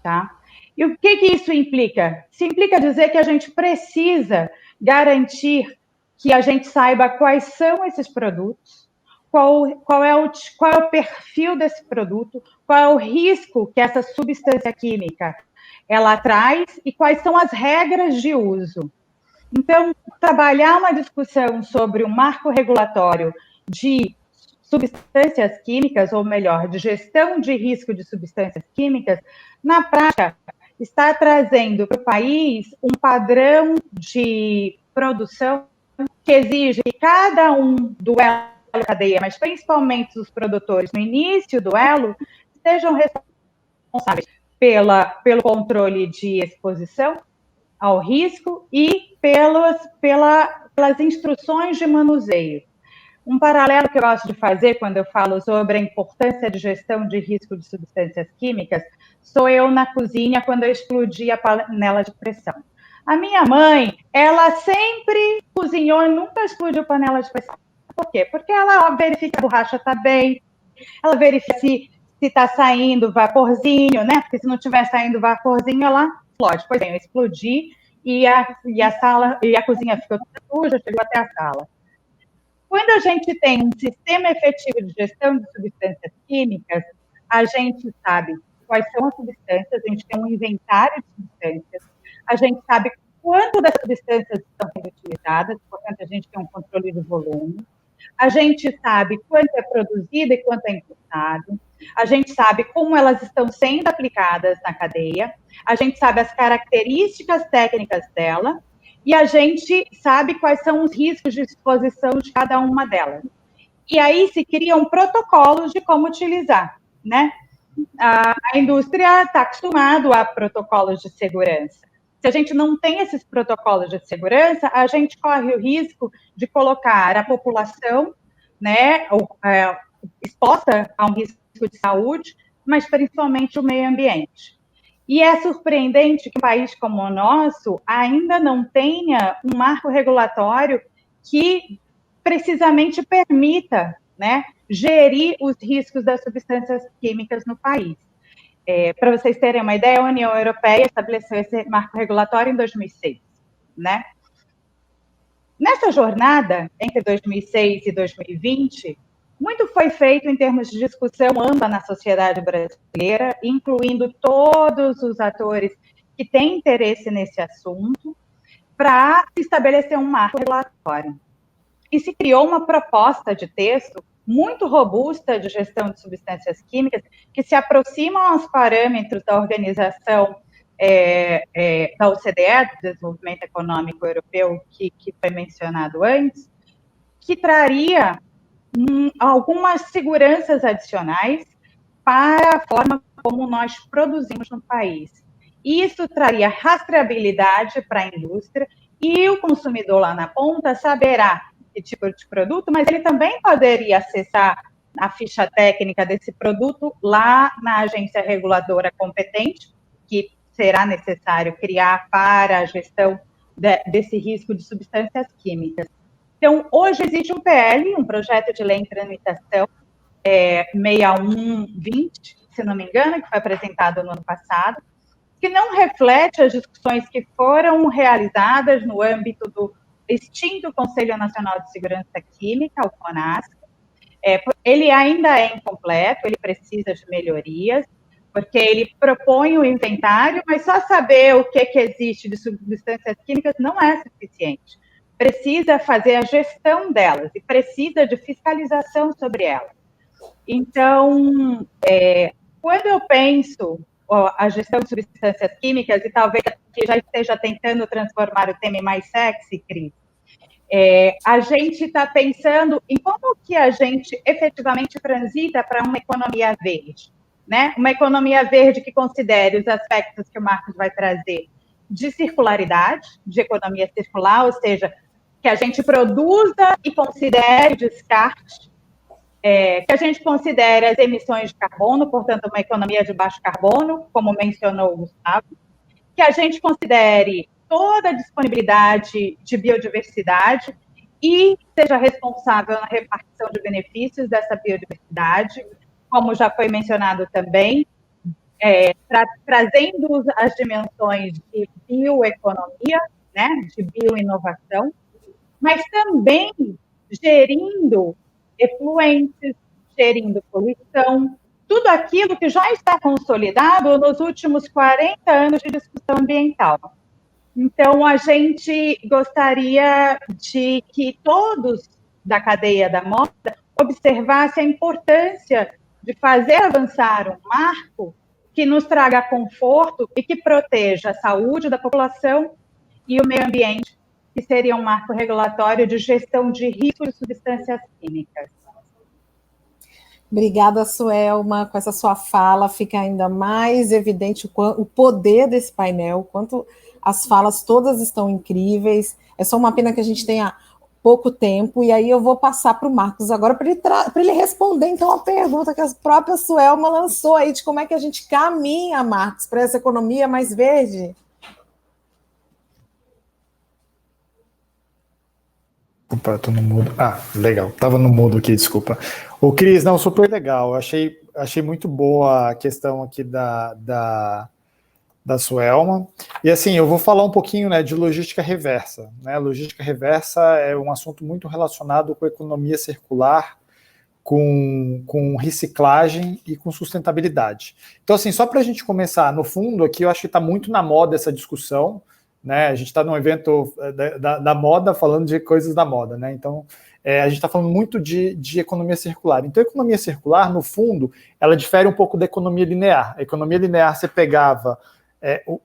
tá? E o que isso implica? Isso implica dizer que a gente precisa garantir que a gente saiba quais são esses produtos, qual é o perfil desse produto, qual é o risco que essa substância química ela traz e quais são as regras de uso. Então, trabalhar uma discussão sobre o marco regulatório de substâncias químicas, ou melhor, de gestão de risco de substâncias químicas, na prática, está trazendo para o país um padrão de produção que exige que cada um do elo da cadeia, mas principalmente os produtores no início do elo, sejam responsáveis pelo controle de exposição ao risco e pelas instruções de manuseio. Um paralelo que eu gosto de fazer quando eu falo sobre a importância de gestão de risco de substâncias químicas, sou eu na cozinha quando eu explodi a panela de pressão. A minha mãe, ela sempre cozinhou e nunca explodiu panela de pressão. Por quê? Porque ela verifica que a borracha está bem, ela verifica se está saindo vaporzinho, né? Porque se não estiver saindo vaporzinho, ela explode. Pois bem, eu explodi e a cozinha ficou suja, chegou até a sala. Quando a gente tem um sistema efetivo de gestão de substâncias químicas, a gente sabe quais são as substâncias, a gente tem um inventário de substâncias, a gente sabe quanto das substâncias estão sendo utilizadas, portanto, a gente tem um controle de volume, a gente sabe quanto é produzido e quanto é importado, a gente sabe como elas estão sendo aplicadas na cadeia, a gente sabe as características técnicas dela, e a gente sabe quais são os riscos de exposição de cada uma delas. E aí se criam protocolos de como utilizar. né? A indústria está acostumada a protocolos de segurança. Se a gente não tem esses protocolos de segurança, a gente corre o risco de colocar a população, né, exposta a um risco de saúde, mas principalmente o meio ambiente. E é surpreendente que um país como o nosso ainda não tenha um marco regulatório que precisamente permita, né, gerir os riscos das substâncias químicas no país. Para vocês terem uma ideia, a União Europeia estabeleceu esse marco regulatório em 2006, né? Nessa jornada, entre 2006 e 2020, muito foi feito em termos de discussão ampla na sociedade brasileira, incluindo todos os atores que têm interesse nesse assunto, para estabelecer um marco regulatório. E se criou uma proposta de texto muito robusta de gestão de substâncias químicas, que se aproximam aos parâmetros da organização da OCDE, do Desenvolvimento Econômico Europeu, que foi mencionado antes, que traria algumas seguranças adicionais para a forma como nós produzimos no país. Isso traria rastreabilidade para a indústria e o consumidor lá na ponta saberá que tipo de produto, mas ele também poderia acessar a ficha técnica desse produto lá na agência reguladora competente, que será necessário criar para a gestão desse risco de substâncias químicas. Então, hoje existe um PL, um projeto de lei em tramitação, 6120, se não me engano, que foi apresentado no ano passado, que não reflete as discussões que foram realizadas no âmbito do extinto Conselho Nacional de Segurança Química, o CONASC. Ele ainda é incompleto, ele precisa de melhorias, porque ele propõe o inventário, mas só saber o que existe de substâncias químicas não é suficiente. Precisa fazer a gestão delas e precisa de fiscalização sobre elas. Então, quando eu penso a gestão de substâncias químicas, e talvez que já esteja tentando transformar o tema em mais sexy, Cris, a gente está pensando em como que a gente efetivamente transita para uma economia verde, né? Uma economia verde que considere os aspectos que o Marcos vai trazer de circularidade, de economia circular, ou seja, que a gente produza e considere descarte, que a gente considere as emissões de carbono, portanto, uma economia de baixo carbono, como mencionou o Gustavo, que a gente considere toda a disponibilidade de biodiversidade e seja responsável na repartição de benefícios dessa biodiversidade, como já foi mencionado também, trazendo as dimensões de bioeconomia, né, de bioinovação, mas também gerindo efluentes, gerindo poluição, tudo aquilo que já está consolidado nos últimos 40 anos de discussão ambiental. Então, a gente gostaria de que todos da cadeia da moda observassem a importância de fazer avançar um marco que nos traga conforto e que proteja a saúde da população e o meio ambiente, que seria um marco regulatório de gestão de risco de substâncias químicas. Obrigada, Suelma. Com essa sua fala fica ainda mais evidente o poder desse painel, quanto as falas todas estão incríveis. É só uma pena que a gente tenha pouco tempo, e aí eu vou passar para o Marcos agora para ele responder, então, a pergunta que a própria Suelma lançou aí, de como é que a gente caminha, Marcos, para essa economia mais verde. Opa, tô no mudo. Legal, tava no mudo aqui, desculpa. Ô, Cris, não, super legal. Achei muito boa a questão aqui da Suelma. E assim, eu vou falar um pouquinho, né, de logística reversa. Né? Logística reversa é um assunto muito relacionado com economia circular, com reciclagem e com sustentabilidade. Então, assim, só para a gente começar, no fundo, aqui eu acho que está muito na moda essa discussão, né? A gente está num evento da moda, falando de coisas da moda, né? Então, a gente está falando muito de economia circular. Então, a economia circular, no fundo, ela difere um pouco da economia linear. A economia linear, você pegava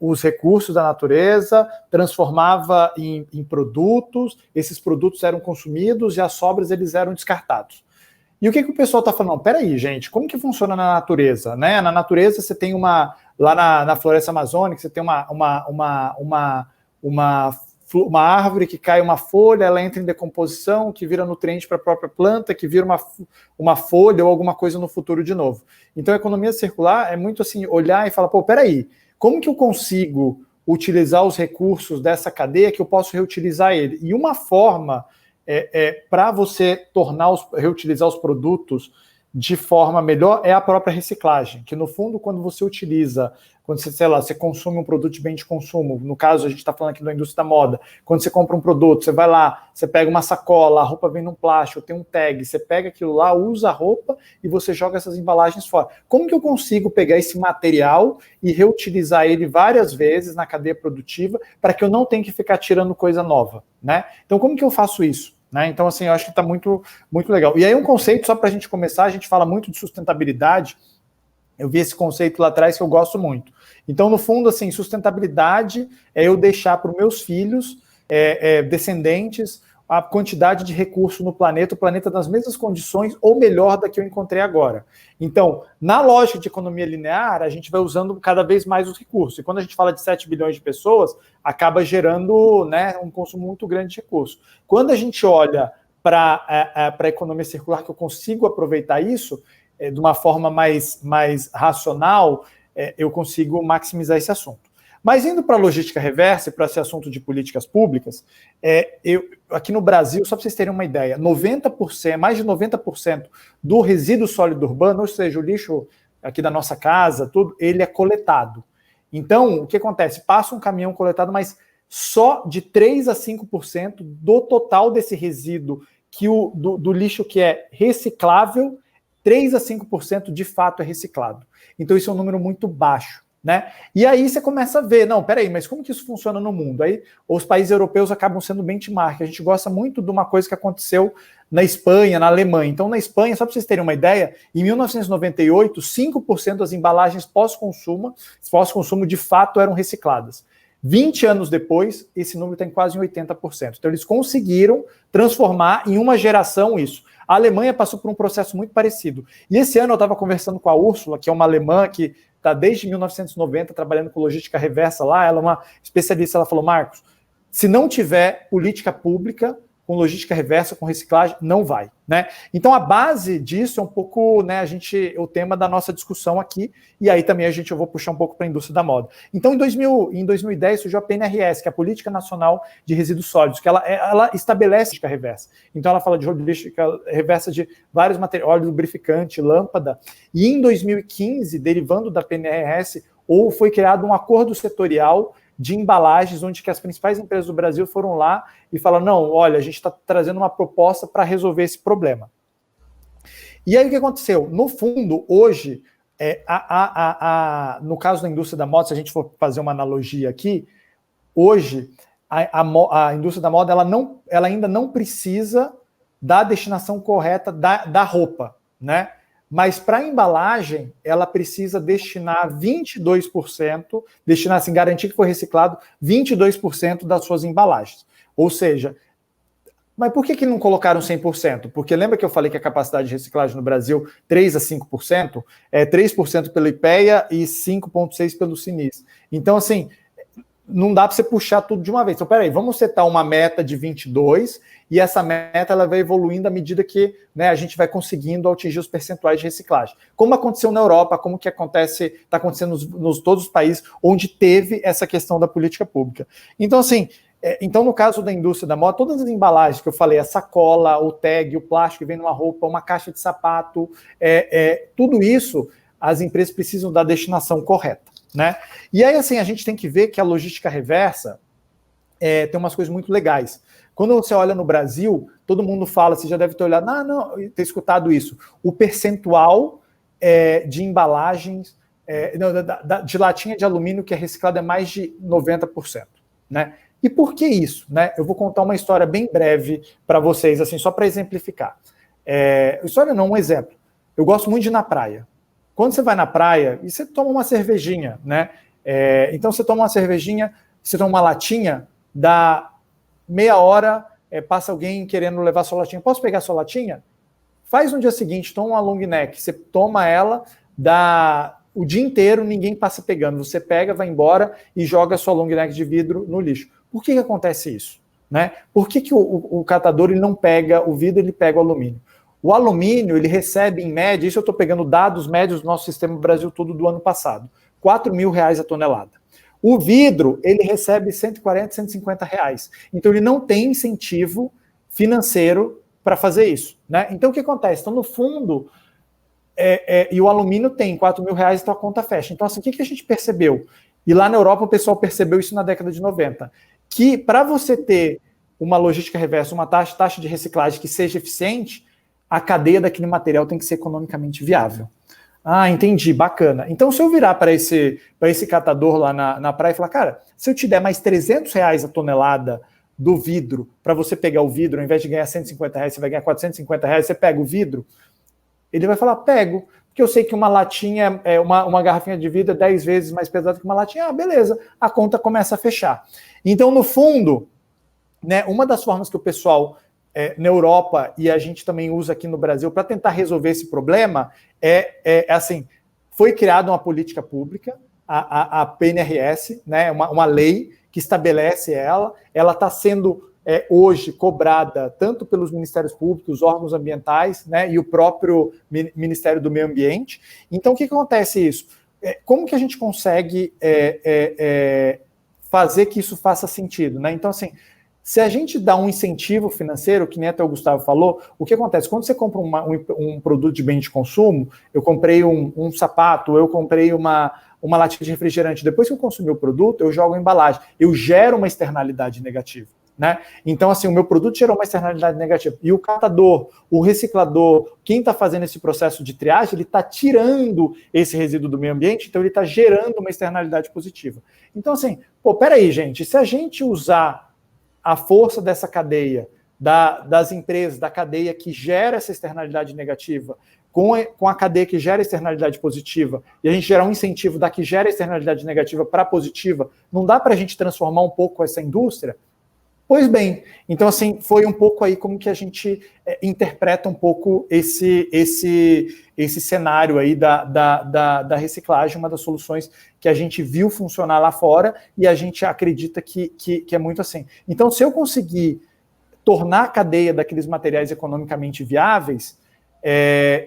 os recursos da natureza, transformava em produtos, esses produtos eram consumidos e as sobras eles eram descartados. E o que o pessoal está falando? Não, peraí, gente, como que funciona na natureza? Né? Na natureza você tem lá na floresta amazônica, você tem uma árvore que cai uma folha, ela entra em decomposição, que vira nutriente para a própria planta, que vira uma folha ou alguma coisa no futuro de novo. Então a economia circular é muito assim, olhar e falar, pô, peraí, como que eu consigo utilizar os recursos dessa cadeia que eu posso reutilizar ele? E uma forma para você reutilizar os produtos de forma melhor é a própria reciclagem, que no fundo, quando você utiliza, quando você, sei lá, você consome um produto de bem de consumo, no caso a gente está falando aqui da indústria da moda, quando você compra um produto, você vai lá, você pega uma sacola, a roupa vem num plástico, tem um tag, você pega aquilo lá, usa a roupa e você joga essas embalagens fora. Como que eu consigo pegar esse material e reutilizar ele várias vezes na cadeia produtiva para que eu não tenha que ficar tirando coisa nova, né? Então, como que eu faço isso? Né? Então, assim, eu acho que está muito, muito legal. E aí um conceito, só para a gente começar, a gente fala muito de sustentabilidade, eu vi esse conceito lá atrás que eu gosto muito. Então, no fundo, assim, sustentabilidade é eu deixar para os meus filhos, descendentes, a quantidade de recurso no planeta, o planeta nas mesmas condições ou melhor da que eu encontrei agora. Então, na lógica de economia linear, a gente vai usando cada vez mais os recursos. E quando a gente fala de 7 bilhões de pessoas, acaba gerando, né, um consumo muito grande de recursos. Quando a gente olha para a economia circular, que eu consigo aproveitar isso de uma forma mais racional, eu consigo maximizar esse assunto. Mas indo para a logística reversa, para esse assunto de políticas públicas, aqui no Brasil, só para vocês terem uma ideia, 90%, mais de 90% do resíduo sólido urbano, ou seja, o lixo aqui da nossa casa, tudo, ele é coletado. Então, o que acontece? Passa um caminhão coletado, mas só de 3 a 5% do total desse resíduo do lixo que é reciclável, 3 a 5% de fato é reciclado. Então, isso é um número muito baixo. Né? E aí você começa a ver, não, peraí, mas como que isso funciona no mundo? Aí os países europeus acabam sendo benchmark. A gente gosta muito de uma coisa que aconteceu na Espanha, na Alemanha. Então, na Espanha, só para vocês terem uma ideia, em 1998, 5% das embalagens pós-consumo de fato eram recicladas. 20 anos depois, esse número está em quase 80%. Então, eles conseguiram transformar em uma geração isso. A Alemanha passou por um processo muito parecido. E esse ano eu estava conversando com a Úrsula, que é uma alemã que está desde 1990 trabalhando com logística reversa lá, ela é uma especialista, ela falou, Marcos, se não tiver política pública com logística reversa, com reciclagem, não vai, né? Então a base disso é um pouco, né, o tema da nossa discussão aqui, e aí também eu vou puxar um pouco para a indústria da moda. Então em 2010 surgiu a PNRS, que é a Política Nacional de Resíduos Sólidos, que ela estabelece logística reversa. Então ela fala de logística reversa de vários materiais, óleo lubrificante, lâmpada, e em 2015, derivando da PNRS, foi criado um acordo setorial de embalagens, onde que as principais empresas do Brasil foram lá e falaram, não, olha, a gente está trazendo uma proposta para resolver esse problema. E aí o que aconteceu? No fundo, hoje, no caso da indústria da moda, se a gente for fazer uma analogia aqui, hoje a indústria da moda ela ainda não precisa da destinação correta da roupa, né? Mas para a embalagem, ela precisa destinar 22%, assim, garantir que foi reciclado 22% das suas embalagens. Ou seja, mas por que não colocaram 100%? Porque lembra que eu falei que a capacidade de reciclagem no Brasil 3 a 5%? É 3% pelo IPEA e 5,6% pelo Sinis. Então, assim, não dá para você puxar tudo de uma vez. Então, peraí, vamos setar uma meta de 22%, e essa meta ela vai evoluindo à medida que, né, a gente vai conseguindo atingir os percentuais de reciclagem. Como aconteceu na Europa, como que está acontecendo nos todos os países onde teve essa questão da política pública. Então, assim, no caso da indústria da moda, todas as embalagens que eu falei, a sacola, o tag, o plástico que vem numa roupa, uma caixa de sapato, tudo isso, as empresas precisam da destinação correta, né? E aí, assim, a gente tem que ver que a logística reversa tem umas coisas muito legais. Quando você olha no Brasil, todo mundo fala, você já deve ter olhado, ter escutado isso, o percentual de embalagens, de latinha de alumínio que é reciclada é mais de 90%, né? E por que isso, né? Eu vou contar uma história bem breve para vocês, assim, só para exemplificar. História não, um exemplo. Eu gosto muito de ir na praia. Quando você vai na praia, e você toma uma cervejinha, né? Então você toma uma cervejinha, você toma uma latinha, dá meia hora, passa alguém querendo levar sua latinha. Posso pegar sua latinha? Faz no dia seguinte, toma uma long neck, você toma ela, dá o dia inteiro, ninguém passa pegando. Você pega, vai embora e joga a sua long neck de vidro no lixo. Por que acontece isso? Né? Por que o catador ele não pega o vidro, ele pega o alumínio? O alumínio, ele recebe em média, isso eu estou pegando dados médios do nosso sistema Brasil todo do ano passado, R$4.000 a tonelada. O vidro, ele recebe R$140, R$150. Então, ele não tem incentivo financeiro para fazer isso. Né? Então, o que acontece? Então, no fundo, e o alumínio tem R$4.000, então a conta fecha. Então, assim, o que a gente percebeu? E lá na Europa o pessoal percebeu isso na década de 90, que para você ter uma logística reversa, uma taxa de reciclagem que seja eficiente, a cadeia daquele material tem que ser economicamente viável. Ah, entendi, bacana. Então, se eu virar para esse catador lá na praia e falar, cara, se eu te der mais R$300 a tonelada do vidro, para você pegar o vidro, ao invés de ganhar R$150, você vai ganhar R$450, você pega o vidro, ele vai falar, pego, porque eu sei que uma latinha, uma garrafinha de vidro é 10 vezes mais pesada que uma latinha, beleza, a conta começa a fechar. Então, no fundo, né, uma das formas que o pessoal na Europa, e a gente também usa aqui no Brasil, para tentar resolver esse problema, assim, foi criada uma política pública, a PNRS, né, uma lei que estabelece ela está sendo hoje cobrada tanto pelos ministérios públicos, órgãos ambientais, né, e o próprio Ministério do Meio Ambiente. Então, o que acontece isso? Como que a gente consegue fazer que isso faça sentido? Né? Então, assim, se a gente dá um incentivo financeiro, que nem até o Gustavo falou, o que acontece? Quando você compra um produto de bem de consumo, eu comprei um sapato, eu comprei uma latinha de refrigerante, depois que eu consumi o produto, eu jogo a embalagem, eu gero uma externalidade negativa. Né? Então, assim, o meu produto gerou uma externalidade negativa. E o catador, o reciclador, quem está fazendo esse processo de triagem, ele está tirando esse resíduo do meio ambiente, então ele está gerando uma externalidade positiva. Então, assim, peraí, gente, se a gente usar a força dessa cadeia, das empresas, da cadeia que gera essa externalidade negativa, com a cadeia que gera externalidade positiva, e a gente gerar um incentivo da que gera externalidade negativa para positiva, não dá para a gente transformar um pouco essa indústria? Pois bem, então assim, foi um pouco aí como que a gente interpreta um pouco esse cenário aí da reciclagem, uma das soluções que a gente viu funcionar lá fora e a gente acredita que é muito assim. Então, se eu conseguir tornar a cadeia daqueles materiais economicamente viáveis,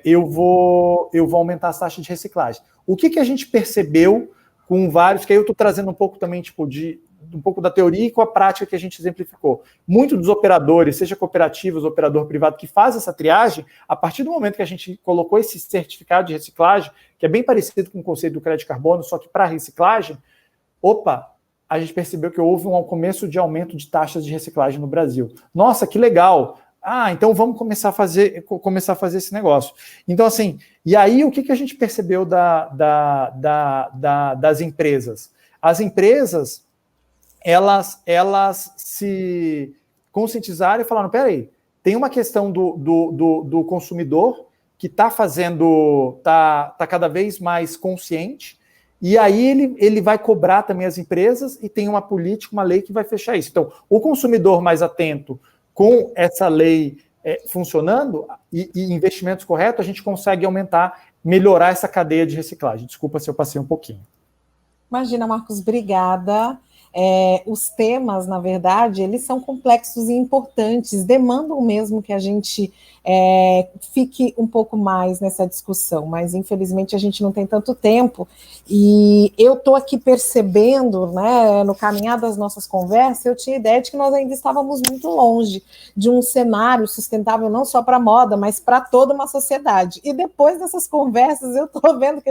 eu vou aumentar as taxas de reciclagem. O que a gente percebeu com vários, que aí eu estou trazendo um pouco também, tipo, um pouco da teoria e com a prática que a gente exemplificou. Muitos dos operadores, seja cooperativas, operador privado, que faz essa triagem, a partir do momento que a gente colocou esse certificado de reciclagem, que é bem parecido com o conceito do crédito carbono, só que para reciclagem, a gente percebeu que houve um começo de aumento de taxas de reciclagem no Brasil. Nossa, que legal! Então vamos começar a fazer esse negócio. Então, assim, e aí o que a gente percebeu das empresas? As empresas, elas se conscientizaram e falaram, peraí, tem uma questão do consumidor que está cada vez mais consciente, e aí ele vai cobrar também as empresas e tem uma política, uma lei que vai fechar isso. Então, o consumidor mais atento com essa lei funcionando e investimentos corretos, a gente consegue melhorar essa cadeia de reciclagem. Desculpa se eu passei um pouquinho. Imagina, Marcos, obrigada. Os temas, na verdade, eles são complexos e importantes, demandam mesmo que a gente fique um pouco mais nessa discussão, mas infelizmente a gente não tem tanto tempo, e eu estou aqui percebendo, né, no caminhar das nossas conversas, eu tinha ideia de que nós ainda estávamos muito longe de um cenário sustentável não só para a moda, mas para toda uma sociedade, e depois dessas conversas eu estou vendo que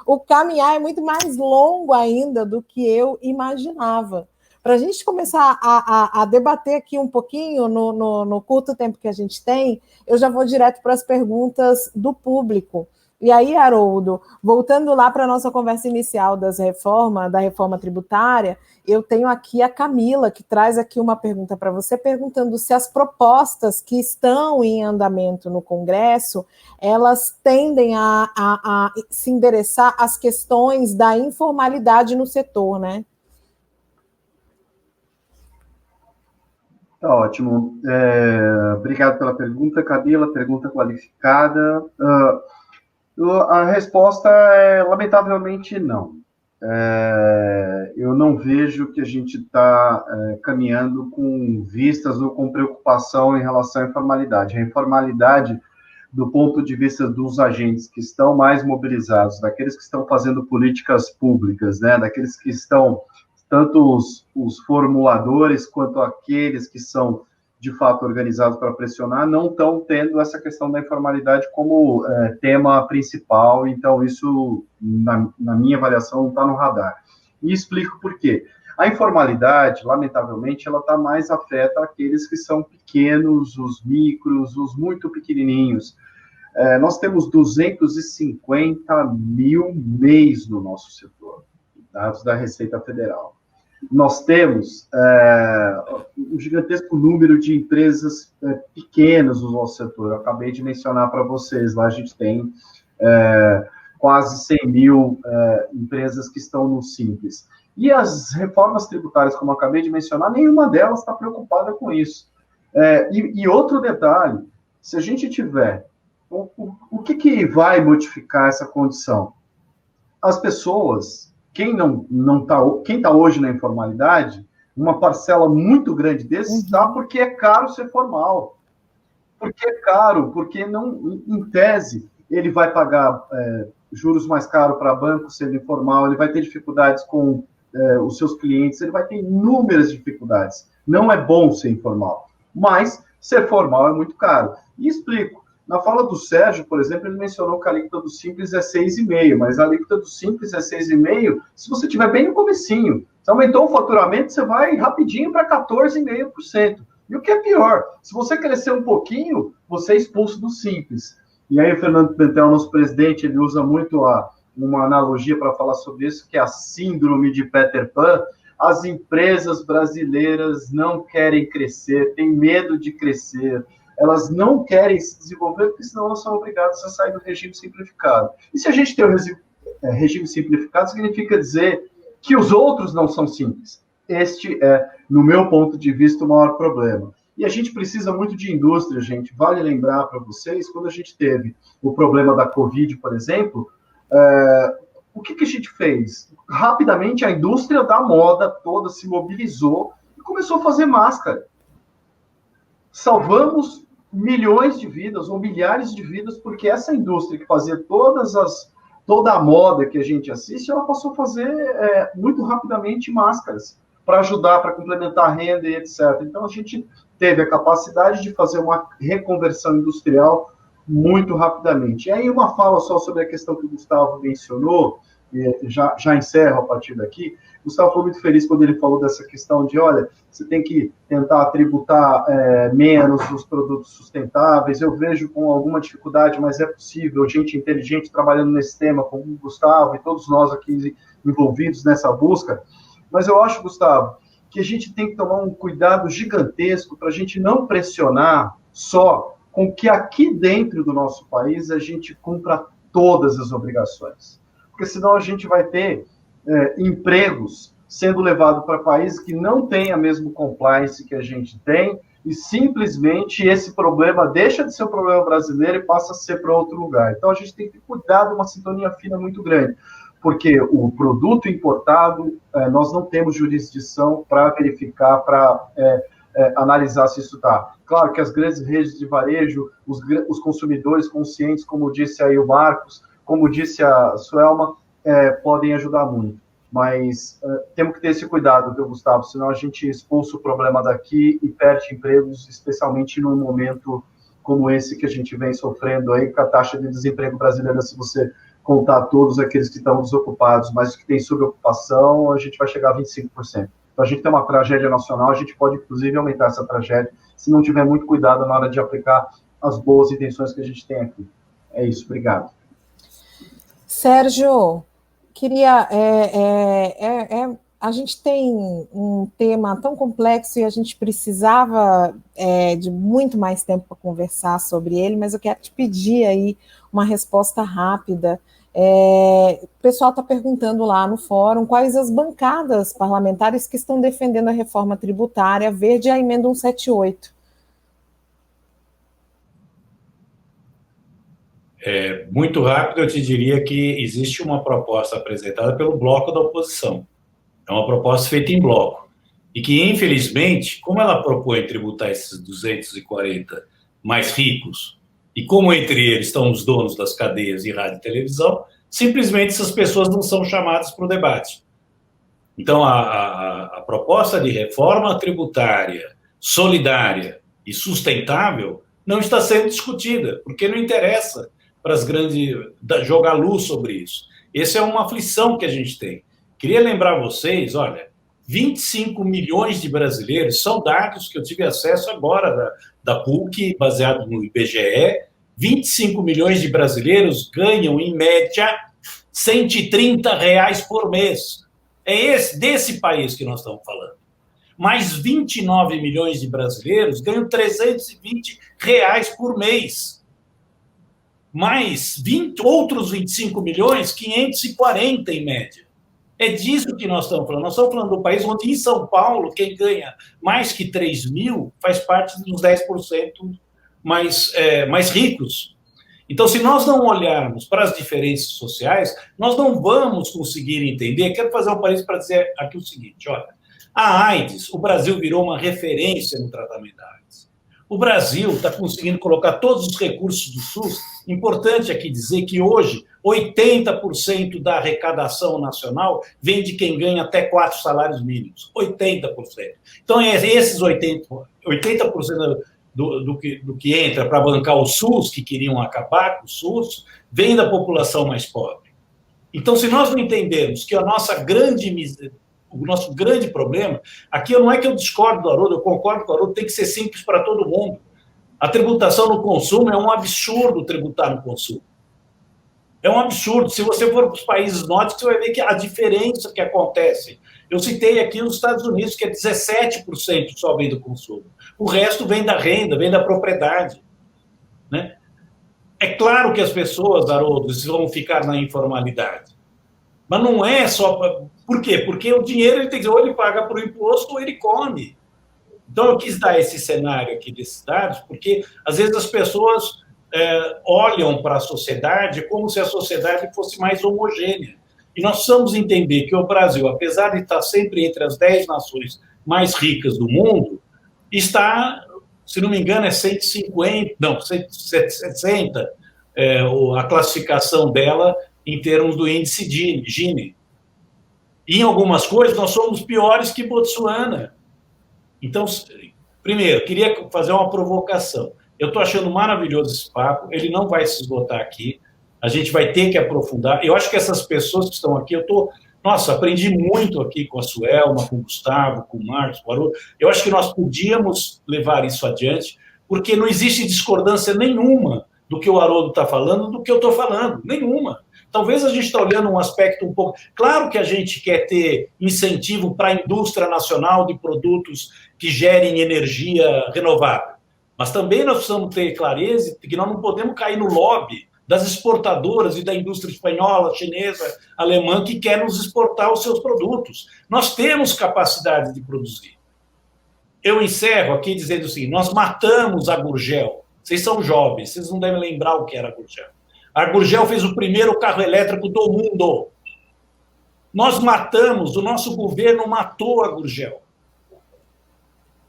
o caminhar é muito mais longo ainda do que eu imaginava. Para a gente começar a debater aqui um pouquinho no curto tempo que a gente tem, eu já vou direto para as perguntas do público. E aí, Haroldo, voltando lá para a nossa conversa inicial da reforma tributária, eu tenho aqui a Camila, que traz aqui uma pergunta para você, perguntando se as propostas que estão em andamento no Congresso, elas tendem a se endereçar às questões da informalidade no setor, né? Tá ótimo. Obrigado pela pergunta, Camila, pergunta qualificada. A resposta é, lamentavelmente, não. Eu não vejo que a gente está caminhando com vistas ou com preocupação em relação à informalidade. A informalidade, do ponto de vista dos agentes que estão mais mobilizados, daqueles que estão fazendo políticas públicas, né, daqueles que estão, tanto os formuladores quanto aqueles que são, de fato, organizados para pressionar, não estão tendo essa questão da informalidade como tema principal, então isso, na minha avaliação, não está no radar. E explico por quê. A informalidade, lamentavelmente, ela está mais afeta aqueles que são pequenos, os micros, os muito pequenininhos. Nós temos 250 mil MEIs no nosso setor, dados da Receita Federal. Nós temos um gigantesco número de empresas pequenas no nosso setor. Eu acabei de mencionar para vocês, lá a gente tem quase 100 mil empresas que estão no Simples. E as reformas tributárias, como eu acabei de mencionar, nenhuma delas está preocupada com isso. E outro detalhe, se a gente tiver... O que vai modificar essa condição? As pessoas... Quem está hoje na informalidade, uma parcela muito grande desses está porque é caro ser formal. Porque é caro, porque não, em tese, ele vai pagar juros mais caros para banco sendo informal, ele vai ter dificuldades com os seus clientes, ele vai ter inúmeras dificuldades. Não é bom ser informal, mas ser formal é muito caro. E explico. Na fala do Sérgio, por exemplo, ele mencionou que a alíquota do Simples é 6,5%, mas a alíquota do Simples é 6,5% se você estiver bem no comecinho. Se aumentou o faturamento, você vai rapidinho para 14,5%. E o que é pior, se você crescer um pouquinho, você é expulso do Simples. E aí o Fernando Pimentel, nosso presidente, ele usa muito uma analogia para falar sobre isso, que é a síndrome de Peter Pan. As empresas brasileiras não querem crescer, têm medo de crescer, elas não querem se desenvolver, porque senão elas são obrigadas a sair do regime simplificado. E se a gente tem o regime simplificado, significa dizer que os outros não são simples. Este é, no meu ponto de vista, o maior problema. E a gente precisa muito de indústria, gente. Vale lembrar para vocês, quando a gente teve o problema da Covid, por exemplo, o que a gente fez? Rapidamente, a indústria da moda toda se mobilizou e começou a fazer máscara. Salvamos milhões de vidas ou milhares de vidas, porque essa indústria que fazia toda a moda que a gente assiste, ela passou a fazer muito rapidamente máscaras para ajudar, para complementar a renda e etc. Então, a gente teve a capacidade de fazer uma reconversão industrial muito rapidamente. E aí, uma fala só sobre a questão que o Gustavo mencionou, e já encerro a partir daqui. O Gustavo foi muito feliz quando ele falou dessa questão de, olha, você tem que tentar tributar menos os produtos sustentáveis. Eu vejo com alguma dificuldade, mas é possível, gente inteligente trabalhando nesse tema, como o Gustavo e todos nós aqui envolvidos nessa busca. Mas eu acho, Gustavo, que a gente tem que tomar um cuidado gigantesco para a gente não pressionar só com que aqui dentro do nosso país a gente cumpra todas as obrigações. Porque senão a gente vai ter empregos sendo levados para países que não têm a mesma compliance que a gente tem, e simplesmente esse problema deixa de ser um problema brasileiro e passa a ser para outro lugar. Então a gente tem que cuidar de uma sintonia fina muito grande, porque o produto importado, nós não temos jurisdição para verificar, para analisar se isso está. Claro que as grandes redes de varejo, os consumidores conscientes, como disse aí o Marcos, como disse a Suelma, podem ajudar muito. Mas temos que ter esse cuidado, viu, Gustavo? Senão a gente expulsa o problema daqui e perde empregos, especialmente num momento como esse que a gente vem sofrendo aí, com a taxa de desemprego brasileira, se você contar todos aqueles que estão desocupados, mas que têm subocupação, a gente vai chegar a 25%. Então, a gente tem uma tragédia nacional, a gente pode, inclusive, aumentar essa tragédia, se não tiver muito cuidado na hora de aplicar as boas intenções que a gente tem aqui. É isso, obrigado. Sérgio, queria... a gente tem um tema tão complexo e a gente precisava de muito mais tempo para conversar sobre ele, mas eu quero te pedir aí uma resposta rápida O pessoal está perguntando lá no fórum quais as bancadas parlamentares que estão defendendo a reforma tributária verde e a emenda 178. Muito rápido, eu te diria que existe uma proposta apresentada pelo bloco da oposição. É uma proposta feita em bloco. E que, infelizmente, como ela propõe tributar esses 240 mais ricos, e como entre eles estão os donos das cadeias de rádio e televisão, simplesmente essas pessoas não são chamadas para o debate. Então, a proposta de reforma tributária solidária e sustentável não está sendo discutida, porque não interessa para as grandes jogar luz sobre isso. Essa é uma aflição que a gente tem. Queria lembrar vocês, olha, 25 milhões de brasileiros, são dados que eu tive acesso agora da PUC, baseado no IBGE, 25 milhões de brasileiros ganham, em média, R$ 130 por mês. É desse país que nós estamos falando. Mais 29 milhões de brasileiros ganham R$ 320 por mês. Mais outros 25 milhões, 540 em média. É disso que nós estamos falando. Nós estamos falando do país onde, em São Paulo, quem ganha mais que 3 mil faz parte dos 10% mais ricos. Então, se nós não olharmos para as diferenças sociais, nós não vamos conseguir entender. Quero fazer um parênteses para dizer aqui o seguinte, olha, a AIDS, o Brasil virou uma referência no tratamento da AIDS. O Brasil está conseguindo colocar todos os recursos do SUS. Importante aqui dizer que hoje 80% da arrecadação nacional vem de quem ganha até 4 salários mínimos. 80%. Então, esses 80% do que entra para bancar o SUS, que queriam acabar com o SUS, vem da população mais pobre. Então, se nós não entendermos que o nosso grande problema, aqui não é que eu discordo do Haroldo, eu concordo com o Haroldo, tem que ser simples para todo mundo. A tributação no consumo é um absurdo tributar no consumo. É um absurdo. Se você for para os países nórdicos, você vai ver que a diferença que acontece. Eu citei aqui os Estados Unidos, que é 17% só vem do consumo. O resto vem da renda, vem da propriedade. Né? É claro que as pessoas, Haroldo, vão ficar na informalidade. Mas não é só... Por quê? Porque o dinheiro ele tem que ou ele paga por imposto ou ele come. Então, eu quis dar esse cenário aqui desses dados, porque, às vezes, as pessoas olham para a sociedade como se a sociedade fosse mais homogênea. E nós precisamos entender que o Brasil, apesar de estar sempre entre as 10 nações mais ricas do mundo, está, se não me engano, é 150, não, 160, a classificação dela em termos do índice Gini. E em algumas coisas, nós somos piores que Botsuana. Então, primeiro, queria fazer uma provocação. Eu estou achando maravilhoso esse papo, ele não vai se esgotar aqui, a gente vai ter que aprofundar. Eu acho que essas pessoas que estão aqui, aprendi muito aqui com a Suelma, com o Gustavo, com o Marcos, com o Haroldo. Eu acho que nós podíamos levar isso adiante, porque não existe discordância nenhuma do que o Haroldo está falando, do que eu estou falando, nenhuma. Talvez a gente está olhando um aspecto um pouco... Claro que a gente quer ter incentivo para a indústria nacional de produtos que gerem energia renovável, mas também nós precisamos ter clareza de que nós não podemos cair no lobby das exportadoras e da indústria espanhola, chinesa, alemã, que quer nos exportar os seus produtos. Nós temos capacidade de produzir. Eu encerro aqui dizendo assim, nós matamos a Gurgel. Vocês são jovens, vocês não devem lembrar o que era a Gurgel. A Gurgel fez o primeiro carro elétrico do mundo. Nós matamos, o nosso governo matou a Gurgel.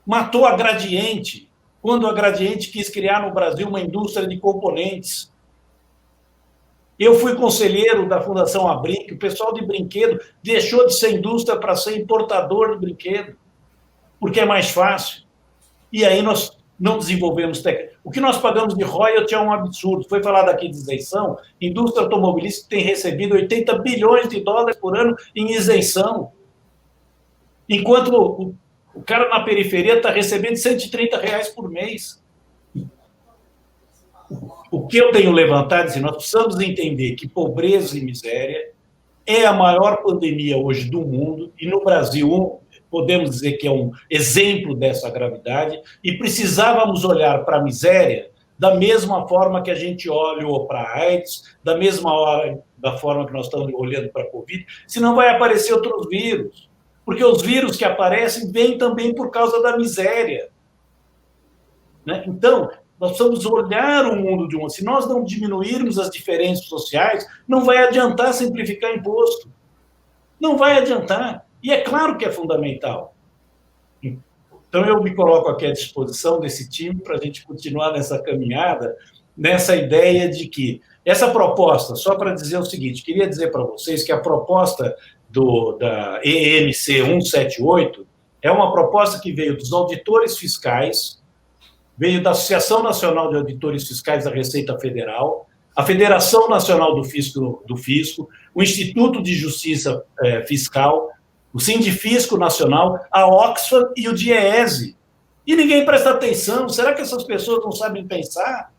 Matou a Gradiente, quando a Gradiente quis criar no Brasil uma indústria de componentes. Eu fui conselheiro da Fundação Abrinq, o pessoal de brinquedo deixou de ser indústria para ser importador de brinquedo, porque é mais fácil. E aí nós não desenvolvemos técnica. O que nós pagamos de royalty é um absurdo. Foi falado aqui de isenção. A indústria automobilística tem recebido 80 bilhões de dólares por ano em isenção. Enquanto o cara na periferia está recebendo R$130 por mês. O que eu tenho levantado é assim, nós precisamos entender que pobreza e miséria é a maior pandemia hoje do mundo, e no Brasil podemos dizer que é um exemplo dessa gravidade, e precisávamos olhar para a miséria da mesma forma que a gente olha para a AIDS, da forma que nós estamos olhando para a Covid, senão vai aparecer outros vírus. Porque os vírus que aparecem vêm também por causa da miséria. Né? Então, nós precisamos olhar o mundo de se nós não diminuirmos as diferenças sociais, não vai adiantar simplificar imposto. Não vai adiantar. E é claro que é fundamental. Então, eu me coloco aqui à disposição desse time para a gente continuar nessa caminhada, nessa ideia de que essa proposta, só para dizer o seguinte, queria dizer para vocês que a proposta da EMC 178 é uma proposta que veio dos auditores fiscais, veio da Associação Nacional de Auditores Fiscais da Receita Federal, a Federação Nacional do Fisco, o Instituto de Justiça Fiscal, o Sindifisco Nacional, a Oxfam e o DIEESE. E ninguém presta atenção. Será que essas pessoas não sabem pensar?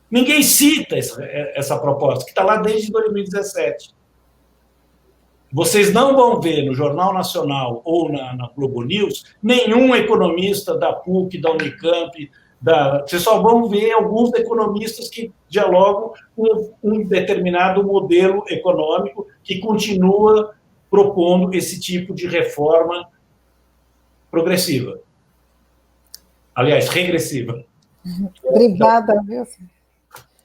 Ninguém cita essa proposta, que está lá desde 2017. Vocês não vão ver no Jornal Nacional ou na Globo News nenhum economista da PUC, da Unicamp, vocês só vão ver alguns economistas que dialogam com um determinado modelo econômico que continua propondo esse tipo de reforma progressiva. Aliás, regressiva. Obrigada, Wilson.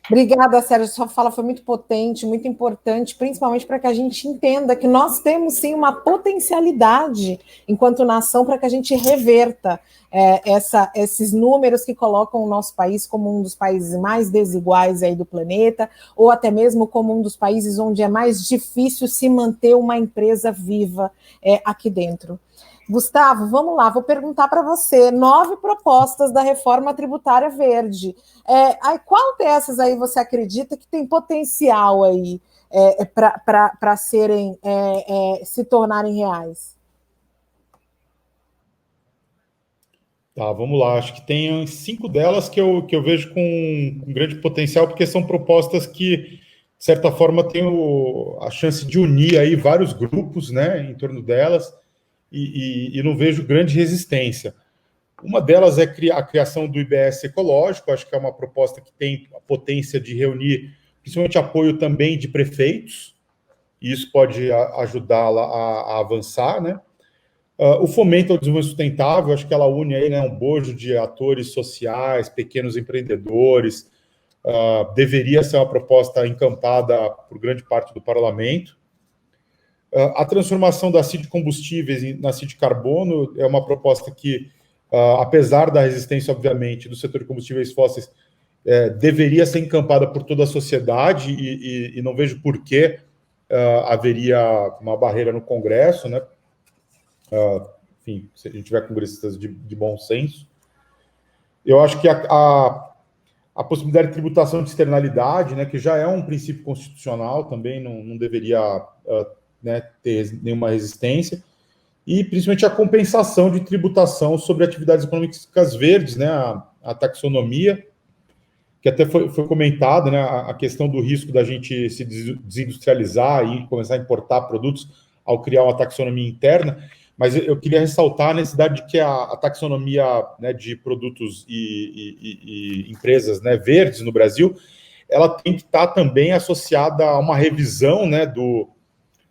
Obrigada, Sérgio. Sua fala foi muito potente, muito importante, principalmente para que a gente entenda que nós temos, sim, uma potencialidade enquanto nação para que a gente reverta esses números que colocam o nosso país como um dos países mais desiguais aí do planeta, ou até mesmo como um dos países onde é mais difícil se manter uma empresa viva aqui dentro. Gustavo, vamos lá, vou perguntar para você, 9 propostas da reforma tributária verde. Qual dessas aí você acredita que tem potencial aí para se tornarem reais? Tá, vamos lá. Acho que tem 5 delas que eu vejo com grande potencial, porque são propostas que, de certa forma, têm a chance de unir aí vários grupos, né, em torno delas, e não vejo grande resistência. Uma delas é a criação do IBS ecológico. Acho que é uma proposta que tem a potência de reunir, principalmente, apoio também de prefeitos, e isso pode ajudá-la a avançar, né? O fomento ao desenvolvimento sustentável, acho que ela une aí, né, um bojo de atores sociais, pequenos empreendedores, deveria ser uma proposta encampada por grande parte do parlamento. A transformação da CID combustíveis na CID carbono é uma proposta que, apesar da resistência, obviamente, do setor de combustíveis fósseis, deveria ser encampada por toda a sociedade, e não vejo por que haveria uma barreira no Congresso, né? Enfim, se a gente tiver congressistas de bom senso. Eu acho que a possibilidade de tributação de externalidade, né, que já é um princípio constitucional, também não deveria né, ter nenhuma resistência, e principalmente a compensação de tributação sobre atividades econômicas verdes, né, a taxonomia, que até foi comentado, né, a questão do risco da gente se desindustrializar e começar a importar produtos ao criar uma taxonomia interna, mas eu queria ressaltar a necessidade de que a taxonomia, né, de produtos e empresas, né, verdes no Brasil, ela tem que estar também associada a uma revisão, né,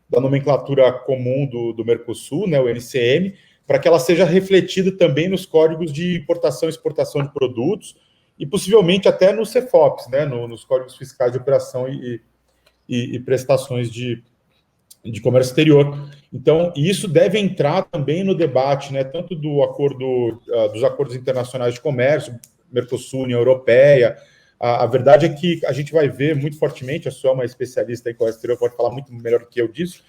da nomenclatura comum do Mercosul, né, o NCM, para que ela seja refletida também nos códigos de importação e exportação de produtos, e possivelmente até nos CFOPs, né, nos códigos fiscais de operação e prestações de comércio exterior. Então, isso deve entrar também no debate, né, tanto dos acordos internacionais de comércio, Mercosul, União Europeia. A verdade é que a gente vai ver muito fortemente, a sua é uma especialista em comércio exterior, pode falar muito melhor do que eu disso,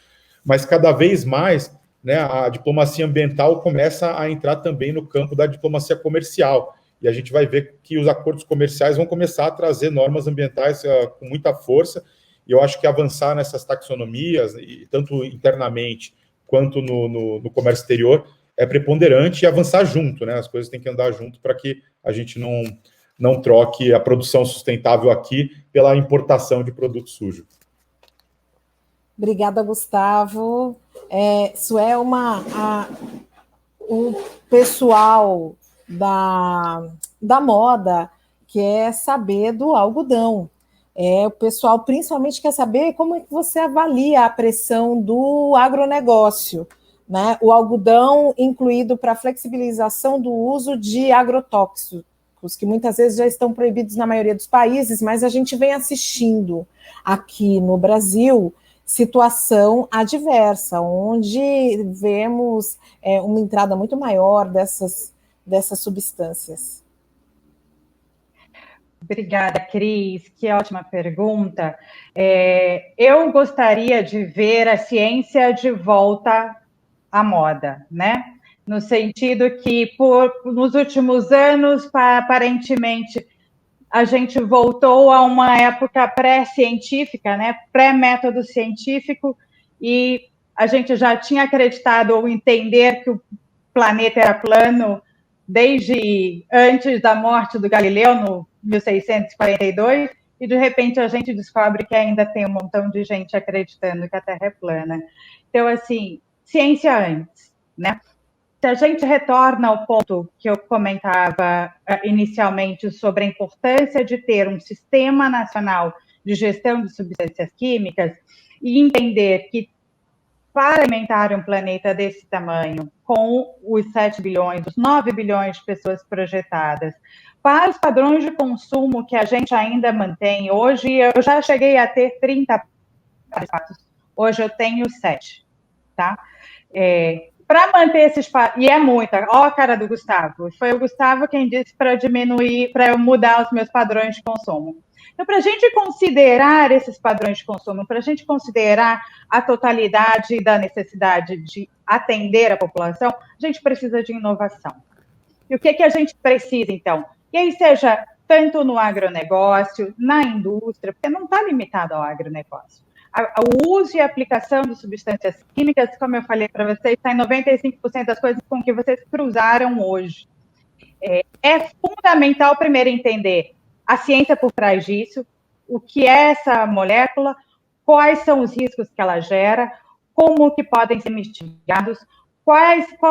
mas cada vez mais, né, a diplomacia ambiental começa a entrar também no campo da diplomacia comercial, e a gente vai ver que os acordos comerciais vão começar a trazer normas ambientais com muita força. E eu acho que avançar nessas taxonomias, tanto internamente quanto no comércio exterior, é preponderante, e avançar junto, né? As coisas têm que andar junto para que a gente não troque a produção sustentável aqui pela importação de produto sujo. Obrigada, Gustavo. Isso é o pessoal da moda quer saber do algodão. O pessoal principalmente quer saber como é que você avalia a pressão do agronegócio, né? O algodão incluído para flexibilização do uso de agrotóxicos, que muitas vezes já estão proibidos na maioria dos países, mas a gente vem assistindo aqui no Brasil situação adversa, onde vemos uma entrada muito maior dessas substâncias. Obrigada, Cris, que ótima pergunta. Eu gostaria de ver a ciência de volta à moda, né? No sentido que, nos últimos anos, aparentemente, a gente voltou a uma época pré-científica, né? Pré-método científico, e a gente já tinha acreditado ou entender que o planeta era plano desde antes da morte do Galileu, no 1642, e de repente a gente descobre que ainda tem um montão de gente acreditando que a Terra é plana. Então, assim, ciência antes, né? Se a gente retorna ao ponto que eu comentava inicialmente sobre a importância de ter um sistema nacional de gestão de substâncias químicas e entender que para alimentar um planeta desse tamanho, com os 7 bilhões, os 9 bilhões de pessoas projetadas, para os padrões de consumo que a gente ainda mantém, hoje eu já cheguei a ter 30 pratos, hoje eu tenho 7, tá? Para manter esses padrões, e é muita, ó a cara do Gustavo, foi o Gustavo quem disse para diminuir, para eu mudar os meus padrões de consumo. Então, para a gente considerar esses padrões de consumo, para a gente considerar a totalidade da necessidade de atender a população, a gente precisa de inovação. E o que a gente precisa, então? E aí, seja tanto no agronegócio, na indústria, porque não está limitado ao agronegócio. O uso e a aplicação de substâncias químicas, como eu falei para vocês, está em 95% das coisas com que vocês cruzaram hoje. É fundamental, primeiro, entender a ciência por trás disso, o que é essa molécula, quais são os riscos que ela gera, como que podem ser mitigados, qual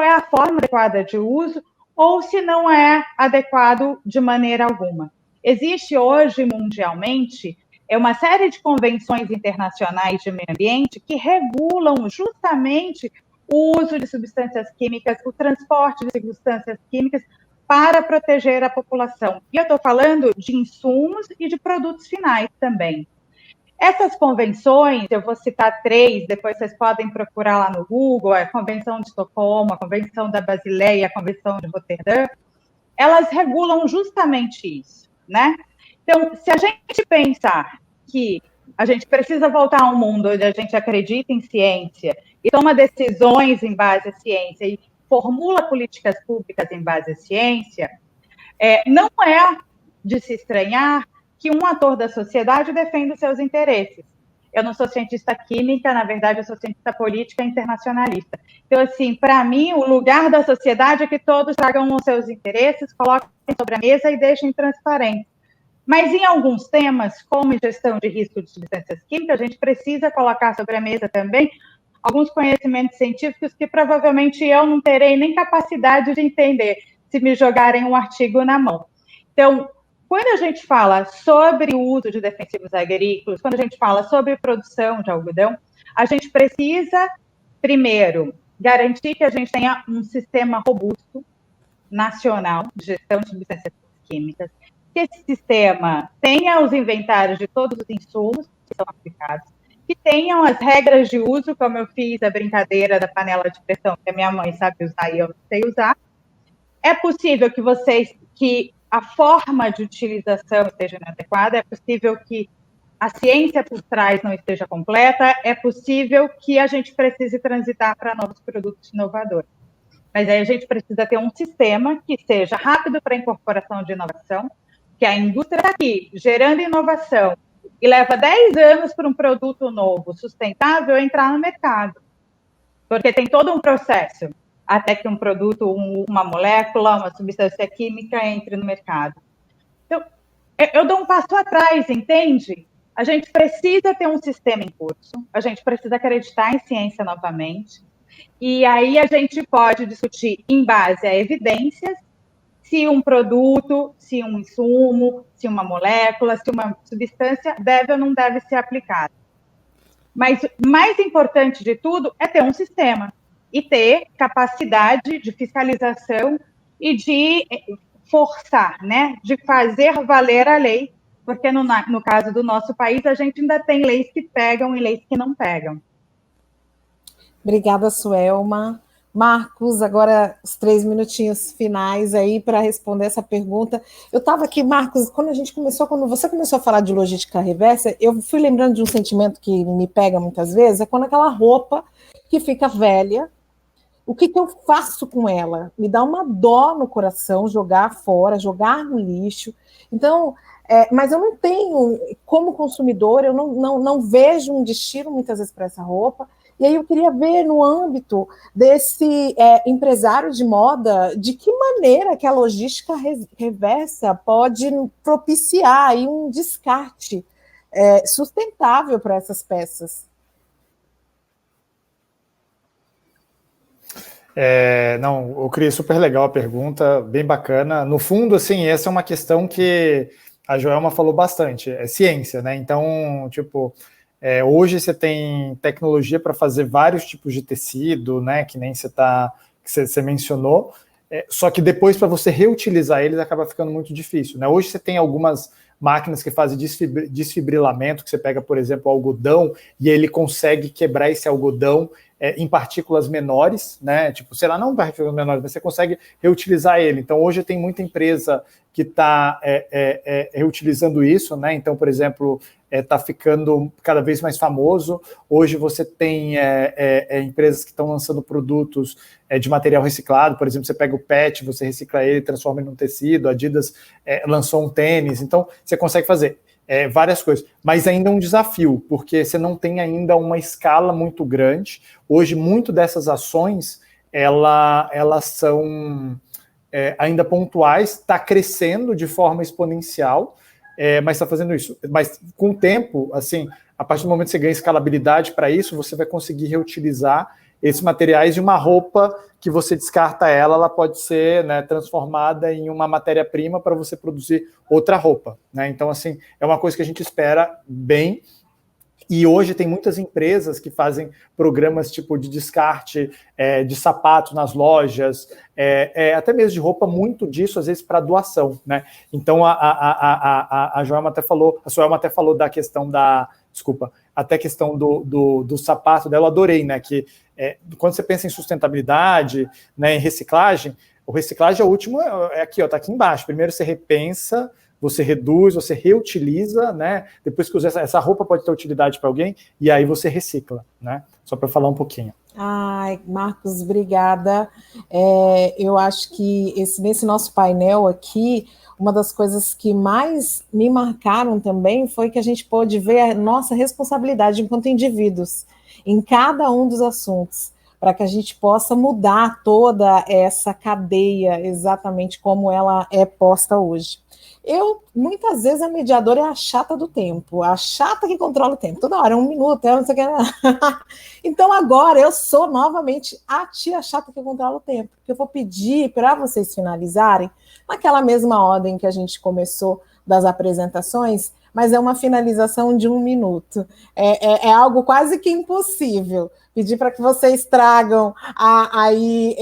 é a forma adequada de uso, ou se não é adequado de maneira alguma. Existe hoje, mundialmente, uma série de convenções internacionais de meio ambiente que regulam justamente o uso de substâncias químicas, o transporte de substâncias químicas para proteger a população. E eu estou falando de insumos e de produtos finais também. Essas convenções, eu vou citar 3, depois vocês podem procurar lá no Google, a Convenção de Estocolmo, a Convenção da Basileia, a Convenção de Roterdã, elas regulam justamente isso, né? Então, se a gente pensar que a gente precisa voltar a um mundo onde a gente acredita em ciência e toma decisões em base à ciência e formula políticas públicas em base à ciência, não é de se estranhar que um ator da sociedade defenda os seus interesses. Eu não sou cientista química, na verdade, eu sou cientista política internacionalista. Então, assim, para mim, o lugar da sociedade é que todos tragam os seus interesses, coloquem sobre a mesa e deixem transparente. Mas em alguns temas, como gestão de risco de substâncias químicas, a gente precisa colocar sobre a mesa também alguns conhecimentos científicos que provavelmente eu não terei nem capacidade de entender se me jogarem um artigo na mão. Então, quando a gente fala sobre o uso de defensivos agrícolas, quando a gente fala sobre produção de algodão, a gente precisa, primeiro, garantir que a gente tenha um sistema robusto, nacional, de gestão de substâncias químicas, que esse sistema tenha os inventários de todos os insumos que são aplicados, que tenham as regras de uso, como eu fiz a brincadeira da panela de pressão, que a minha mãe sabe usar e eu não sei usar. É possível que a forma de utilização esteja inadequada, é possível que a ciência por trás não esteja completa, é possível que a gente precise transitar para novos produtos inovadores. Mas aí a gente precisa ter um sistema que seja rápido para a incorporação de inovação, que a indústria está aqui, gerando inovação, e leva 10 anos para um produto novo, sustentável, entrar no mercado. Porque tem todo um processo até que um produto, uma molécula, uma substância química entre no mercado. Então, eu dou um passo atrás, entende? A gente precisa ter um sistema em curso, a gente precisa acreditar em ciência novamente, e aí a gente pode discutir em base a evidências se um produto, se um insumo, se uma molécula, se uma substância deve ou não deve ser aplicada. Mas mais importante de tudo é ter um sistema e ter capacidade de fiscalização e de forçar, né, de fazer valer a lei, porque no caso do nosso país a gente ainda tem leis que pegam e leis que não pegam. Obrigada, Suelma. Marcos, agora os 3 minutinhos finais aí para responder essa pergunta. Eu estava aqui, Marcos, quando você começou a falar de logística reversa, eu fui lembrando de um sentimento que me pega muitas vezes, é quando aquela roupa que fica velha, o que eu faço com ela? Me dá uma dó no coração jogar fora, jogar no lixo. Então, mas eu não tenho, como consumidor, eu não vejo um destino muitas vezes para essa roupa. E aí eu queria ver no âmbito desse empresário de moda, de que maneira que a logística reversa pode propiciar aí um descarte sustentável para essas peças. Não, Cris, super legal a pergunta, bem bacana. No fundo, assim, essa é uma questão que a Joelma falou bastante, é ciência, né? Então, tipo, hoje você tem tecnologia para fazer vários tipos de tecido, né? Que nem você mencionou, só que depois para você reutilizar eles acaba ficando muito difícil, né? Hoje você tem algumas máquinas que fazem desfibrilamento, que você pega, por exemplo, algodão e ele consegue quebrar esse algodão em partículas menores, né? Tipo, sei lá, não partículas menores, mas você consegue reutilizar ele. Então, hoje tem muita empresa que está reutilizando isso, né? Então, por exemplo, está ficando cada vez mais famoso. Hoje você tem empresas que estão lançando produtos de material reciclado. Por exemplo, você pega o PET, você recicla ele, transforma ele num tecido. A Adidas lançou um tênis. Então, você consegue fazer várias coisas, mas ainda é um desafio, porque você não tem ainda uma escala muito grande. Hoje, muito dessas ações, elas são ainda pontuais, está crescendo de forma exponencial, mas está fazendo isso. Mas com o tempo, assim, a partir do momento que você ganha escalabilidade para isso, você vai conseguir reutilizar esses materiais de uma roupa que você descarta ela pode ser, né, transformada em uma matéria-prima para você produzir outra roupa, né? Então, assim, é uma coisa que a gente espera bem. E hoje tem muitas empresas que fazem programas tipo de descarte de sapatos nas lojas, até mesmo de roupa, muito disso, às vezes, para doação, né? Então, a Joelma até falou, a Suelma até falou da questão até a questão do sapato dela, eu adorei, né? Que quando você pensa em sustentabilidade, né, em reciclagem, o reciclagem é o último, aqui, ó, tá aqui embaixo. Primeiro você repensa, você reduz, você reutiliza, né? Depois que usa essa roupa pode ter utilidade para alguém, e aí você recicla, né? Só para falar um pouquinho. Ai, Marcos, obrigada. Eu acho que nesse nosso painel aqui, uma das coisas que mais me marcaram também foi que a gente pôde ver a nossa responsabilidade enquanto indivíduos em cada um dos assuntos, para que a gente possa mudar toda essa cadeia exatamente como ela é posta hoje. Muitas vezes, a mediadora é a chata do tempo, a chata que controla o tempo, toda hora, 1 minuto, não sei o que. Então, agora, eu sou novamente a tia chata que controla o tempo, porque eu vou pedir para vocês finalizarem naquela mesma ordem que a gente começou das apresentações, mas é uma finalização de 1 minuto. É algo quase que impossível. Pedir para que vocês tragam aí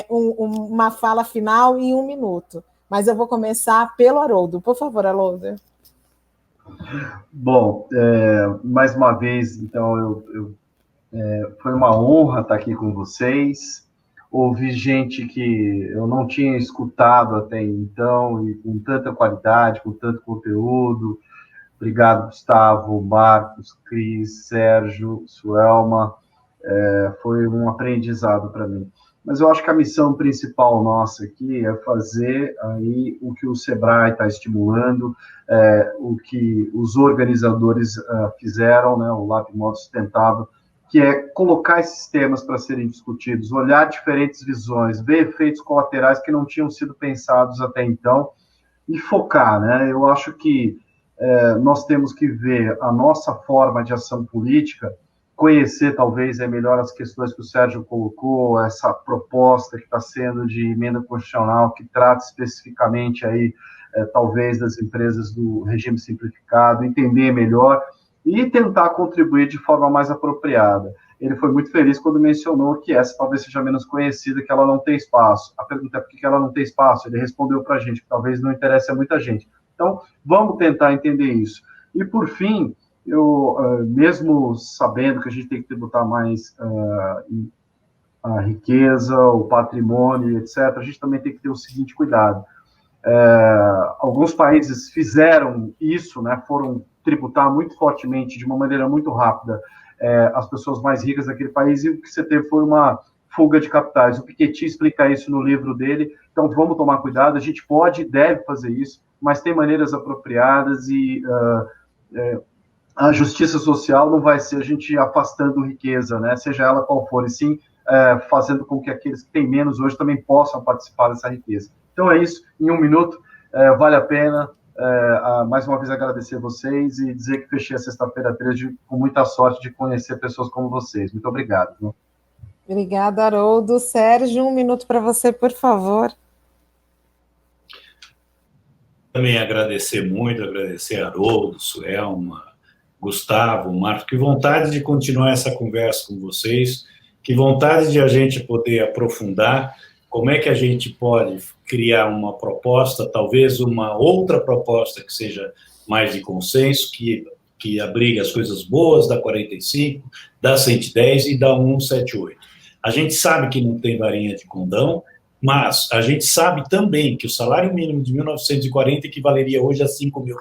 uma fala final em 1 minuto. Mas eu vou começar pelo Haroldo. Por favor, Haroldo. Bom, mais uma vez, então, foi uma honra estar aqui com vocês. Ouvi gente que eu não tinha escutado até então, e com tanta qualidade, com tanto conteúdo. Obrigado, Gustavo, Marcos, Cris, Sérgio, Suelma. Foi um aprendizado para mim. Mas eu acho que a missão principal nossa aqui é fazer aí o que o Sebrae está estimulando, o que os organizadores fizeram, né, o Lab Moda Sustentável, que é colocar esses temas para serem discutidos, olhar diferentes visões, ver efeitos colaterais que não tinham sido pensados até então e focar, né? Eu acho que nós temos que ver a nossa forma de ação política conhecer, talvez, melhor as questões que o Sérgio colocou, essa proposta que está sendo de emenda constitucional, que trata especificamente aí, talvez, das empresas do regime simplificado, entender melhor e tentar contribuir de forma mais apropriada. Ele foi muito feliz quando mencionou que essa talvez seja menos conhecida, que ela não tem espaço. A pergunta é por que ela não tem espaço? Ele respondeu para a gente que talvez não interesse a muita gente. Então, vamos tentar entender isso. E, por fim, eu, mesmo sabendo que a gente tem que tributar mais a riqueza, o patrimônio, etc., a gente também tem que ter o seguinte cuidado. Alguns países fizeram isso, né, foram tributar muito fortemente, de uma maneira muito rápida, as pessoas mais ricas daquele país, e o que você teve foi uma fuga de capitais. O Piketty explica isso no livro dele, então vamos tomar cuidado, a gente pode e deve fazer isso, mas tem maneiras apropriadas e a justiça social não vai ser a gente afastando riqueza, né, seja ela qual for, e sim fazendo com que aqueles que têm menos hoje também possam participar dessa riqueza. Então é isso, em 1 minuto, vale a pena, mais uma vez agradecer vocês e dizer que fechei a sexta-feira 13 com muita sorte de conhecer pessoas como vocês. Muito obrigado. Né? Obrigada, Haroldo. Sérgio, 1 minuto para você, por favor. Também agradecer muito, agradecer a Haroldo, Suelma, Gustavo, Marco, que vontade de continuar essa conversa com vocês, que vontade de a gente poder aprofundar como é que a gente pode criar uma proposta, talvez uma outra proposta que seja mais de consenso, que abrigue as coisas boas da 45, da 110 e da 178. A gente sabe que não tem varinha de condão, mas a gente sabe também que o salário mínimo de 1940 equivaleria hoje a R$5.000.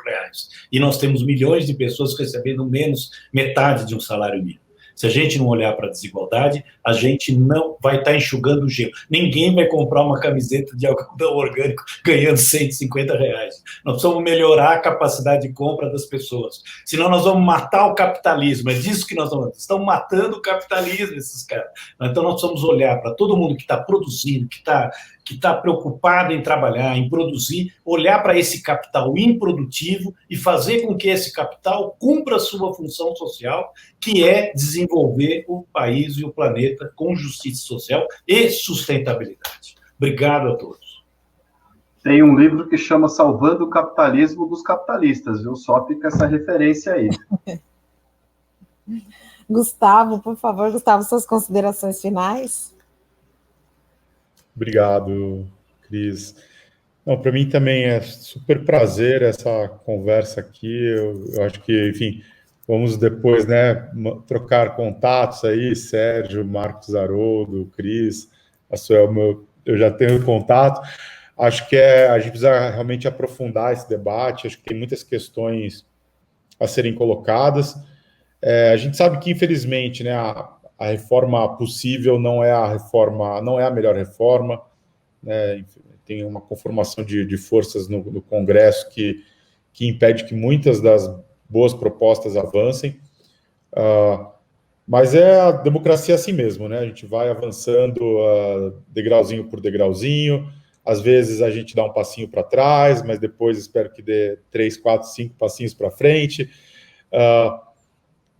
E nós temos milhões de pessoas recebendo menos metade de um salário mínimo. Se a gente não olhar para a desigualdade, a gente não vai estar enxugando o gelo. Ninguém vai comprar uma camiseta de algodão orgânico ganhando R$150. Nós precisamos melhorar a capacidade de compra das pessoas. Senão nós vamos matar o capitalismo. É disso que nós estamos matando o capitalismo, esses caras. Então nós precisamos olhar para todo mundo que está produzindo, que está preocupado em trabalhar, em produzir, olhar para esse capital improdutivo e fazer com que esse capital cumpra a sua função social, que é desenvolver o país e o planeta com justiça social e sustentabilidade. Obrigado a todos. Tem um livro que chama Salvando o Capitalismo dos Capitalistas, viu? Só fica essa referência aí. Gustavo, por favor, Gustavo, suas considerações finais? Obrigado, Cris. Para mim também é super prazer essa conversa aqui. Eu acho que, enfim, vamos depois, né, trocar contatos aí, Sérgio, Marcos, Haroldo, Cris, a Suelma, eu já tenho contato. Acho que a gente precisa realmente aprofundar esse debate. Acho que tem muitas questões a serem colocadas. A gente sabe que, infelizmente, né, a reforma possível não é a melhor reforma, né? Tem uma conformação de forças no Congresso que impede que muitas das boas propostas avancem, mas a democracia é assim mesmo, né? A gente vai avançando degrauzinho por degrauzinho, às vezes a gente dá um passinho para trás, mas depois espero que dê 3, 4, 5 passinhos para frente,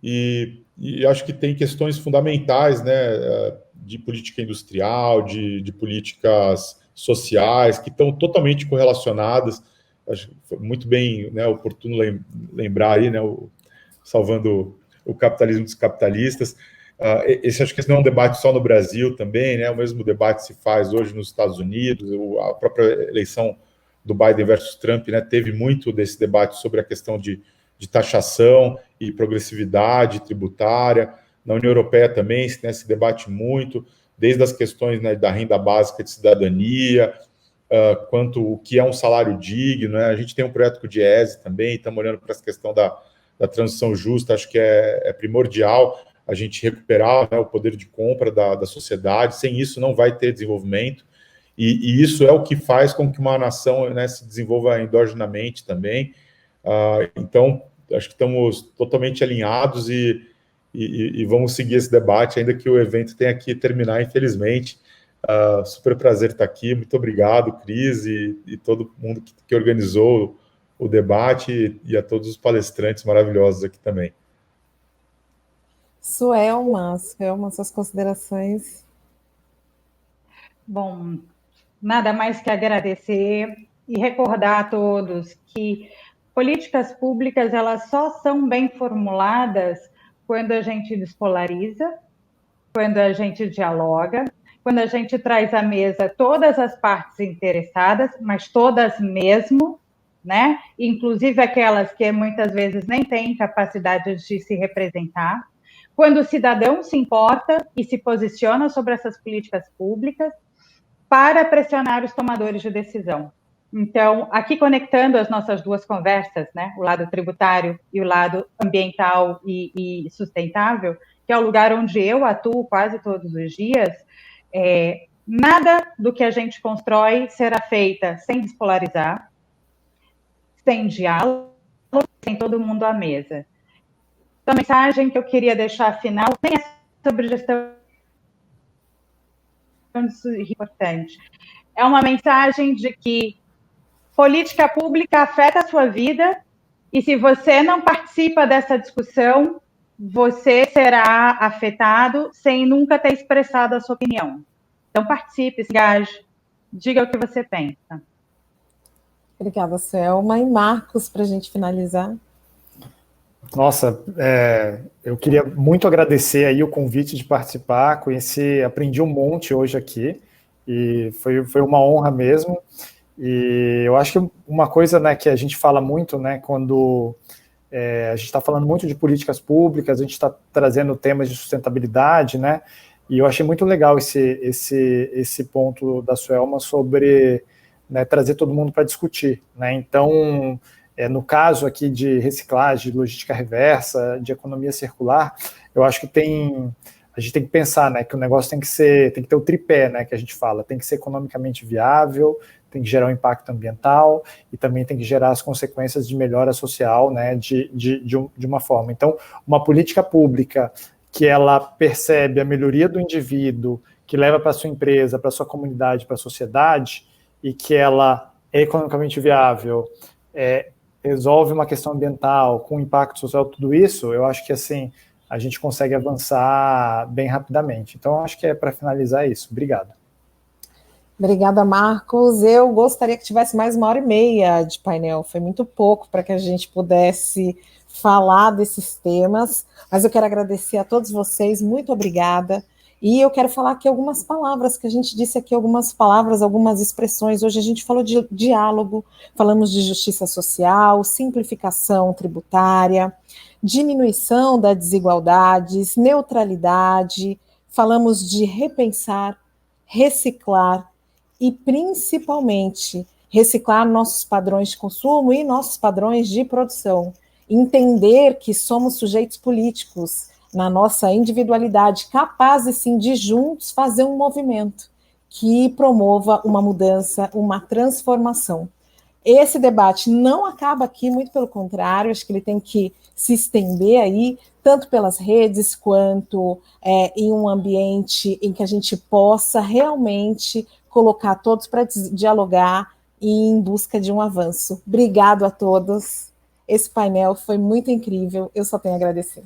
e acho que tem questões fundamentais, né, de política industrial, de políticas sociais, que estão totalmente correlacionadas. Acho que foi muito bem, né, oportuno lembrar aí, né, salvando o capitalismo dos capitalistas. Acho que esse não é um debate só no Brasil também, né, o mesmo debate se faz hoje nos Estados Unidos. A própria eleição do Biden versus Trump, né, teve muito desse debate sobre a questão de taxação e progressividade tributária. Na União Europeia também, né, se debate muito, desde as questões, né, da renda básica de cidadania, quanto o que é um salário digno, né? A gente tem um projeto com o Diese também, estamos olhando para essa questão da transição justa. Acho que é primordial a gente recuperar, né, o poder de compra da sociedade. Sem isso não vai ter desenvolvimento, e isso é o que faz com que uma nação, né, se desenvolva endogenamente também. Então, acho que estamos totalmente alinhados e vamos seguir esse debate, ainda que o evento tenha que terminar, infelizmente. Super prazer estar aqui. Muito obrigado, Cris, e todo mundo que organizou o debate, e a todos os palestrantes maravilhosos aqui também. Suelma, suas considerações. Bom, nada mais que agradecer e recordar a todos que políticas públicas elas só são bem formuladas quando a gente despolariza, quando a gente dialoga, quando a gente traz à mesa todas as partes interessadas, mas todas mesmo, né? Inclusive aquelas que muitas vezes nem têm capacidade de se representar. Quando o cidadão se importa e se posiciona sobre essas políticas públicas para pressionar os tomadores de decisão. Então, aqui conectando as nossas duas conversas, né, o lado tributário e o lado ambiental e sustentável, que é o lugar onde eu atuo quase todos os dias, nada do que a gente constrói será feita sem despolarizar, sem diálogo, sem todo mundo à mesa. Então, a mensagem que eu queria deixar final nem é sobre gestão importante. É uma mensagem de que política pública afeta a sua vida e se você não participa dessa discussão, você será afetado sem nunca ter expressado a sua opinião. Então, participe, se engaje, diga o que você pensa. Obrigada, Selma. E Marcos, para a gente finalizar. Nossa, eu queria muito agradecer aí o convite de participar, aprendi um monte hoje aqui, e foi uma honra mesmo. E eu acho que uma coisa, né, que a gente fala muito, né, quando a gente está falando muito de políticas públicas, a gente está trazendo temas de sustentabilidade, né, e eu achei muito legal esse ponto da Suelma sobre, né, trazer todo mundo para discutir, né. Então, no caso aqui de reciclagem, de logística reversa, de economia circular, eu acho que a gente tem que pensar, né, que o negócio tem que ter o tripé, né, que a gente fala, tem que ser economicamente viável, tem que gerar um impacto ambiental e também tem que gerar as consequências de melhora social, né, de uma forma. Então, uma política pública que ela percebe a melhoria do indivíduo, que leva para a sua empresa, para a sua comunidade, para a sociedade, e que ela é economicamente viável, resolve uma questão ambiental, com impacto social, tudo isso, eu acho que assim, a gente consegue avançar bem rapidamente. Então, acho que para finalizar isso. Obrigado. Obrigada, Marcos. Eu gostaria que tivesse mais 1h30 de painel. Foi muito pouco para que a gente pudesse falar desses temas, mas eu quero agradecer a todos vocês, muito obrigada. E eu quero falar aqui algumas palavras, que a gente disse aqui algumas palavras, algumas expressões. Hoje a gente falou de diálogo, falamos de justiça social, simplificação tributária, diminuição das desigualdades, neutralidade, falamos de repensar, reciclar e, principalmente, reciclar nossos padrões de consumo e nossos padrões de produção. Entender que somos sujeitos políticos, na nossa individualidade, capazes, sim, de juntos fazer um movimento que promova uma mudança, uma transformação. Esse debate não acaba aqui, muito pelo contrário, acho que ele tem que se estender aí, tanto pelas redes, quanto em um ambiente em que a gente possa realmente colocar todos para dialogar e em busca de um avanço. Obrigado a todos. Esse painel foi muito incrível, eu só tenho a agradecer.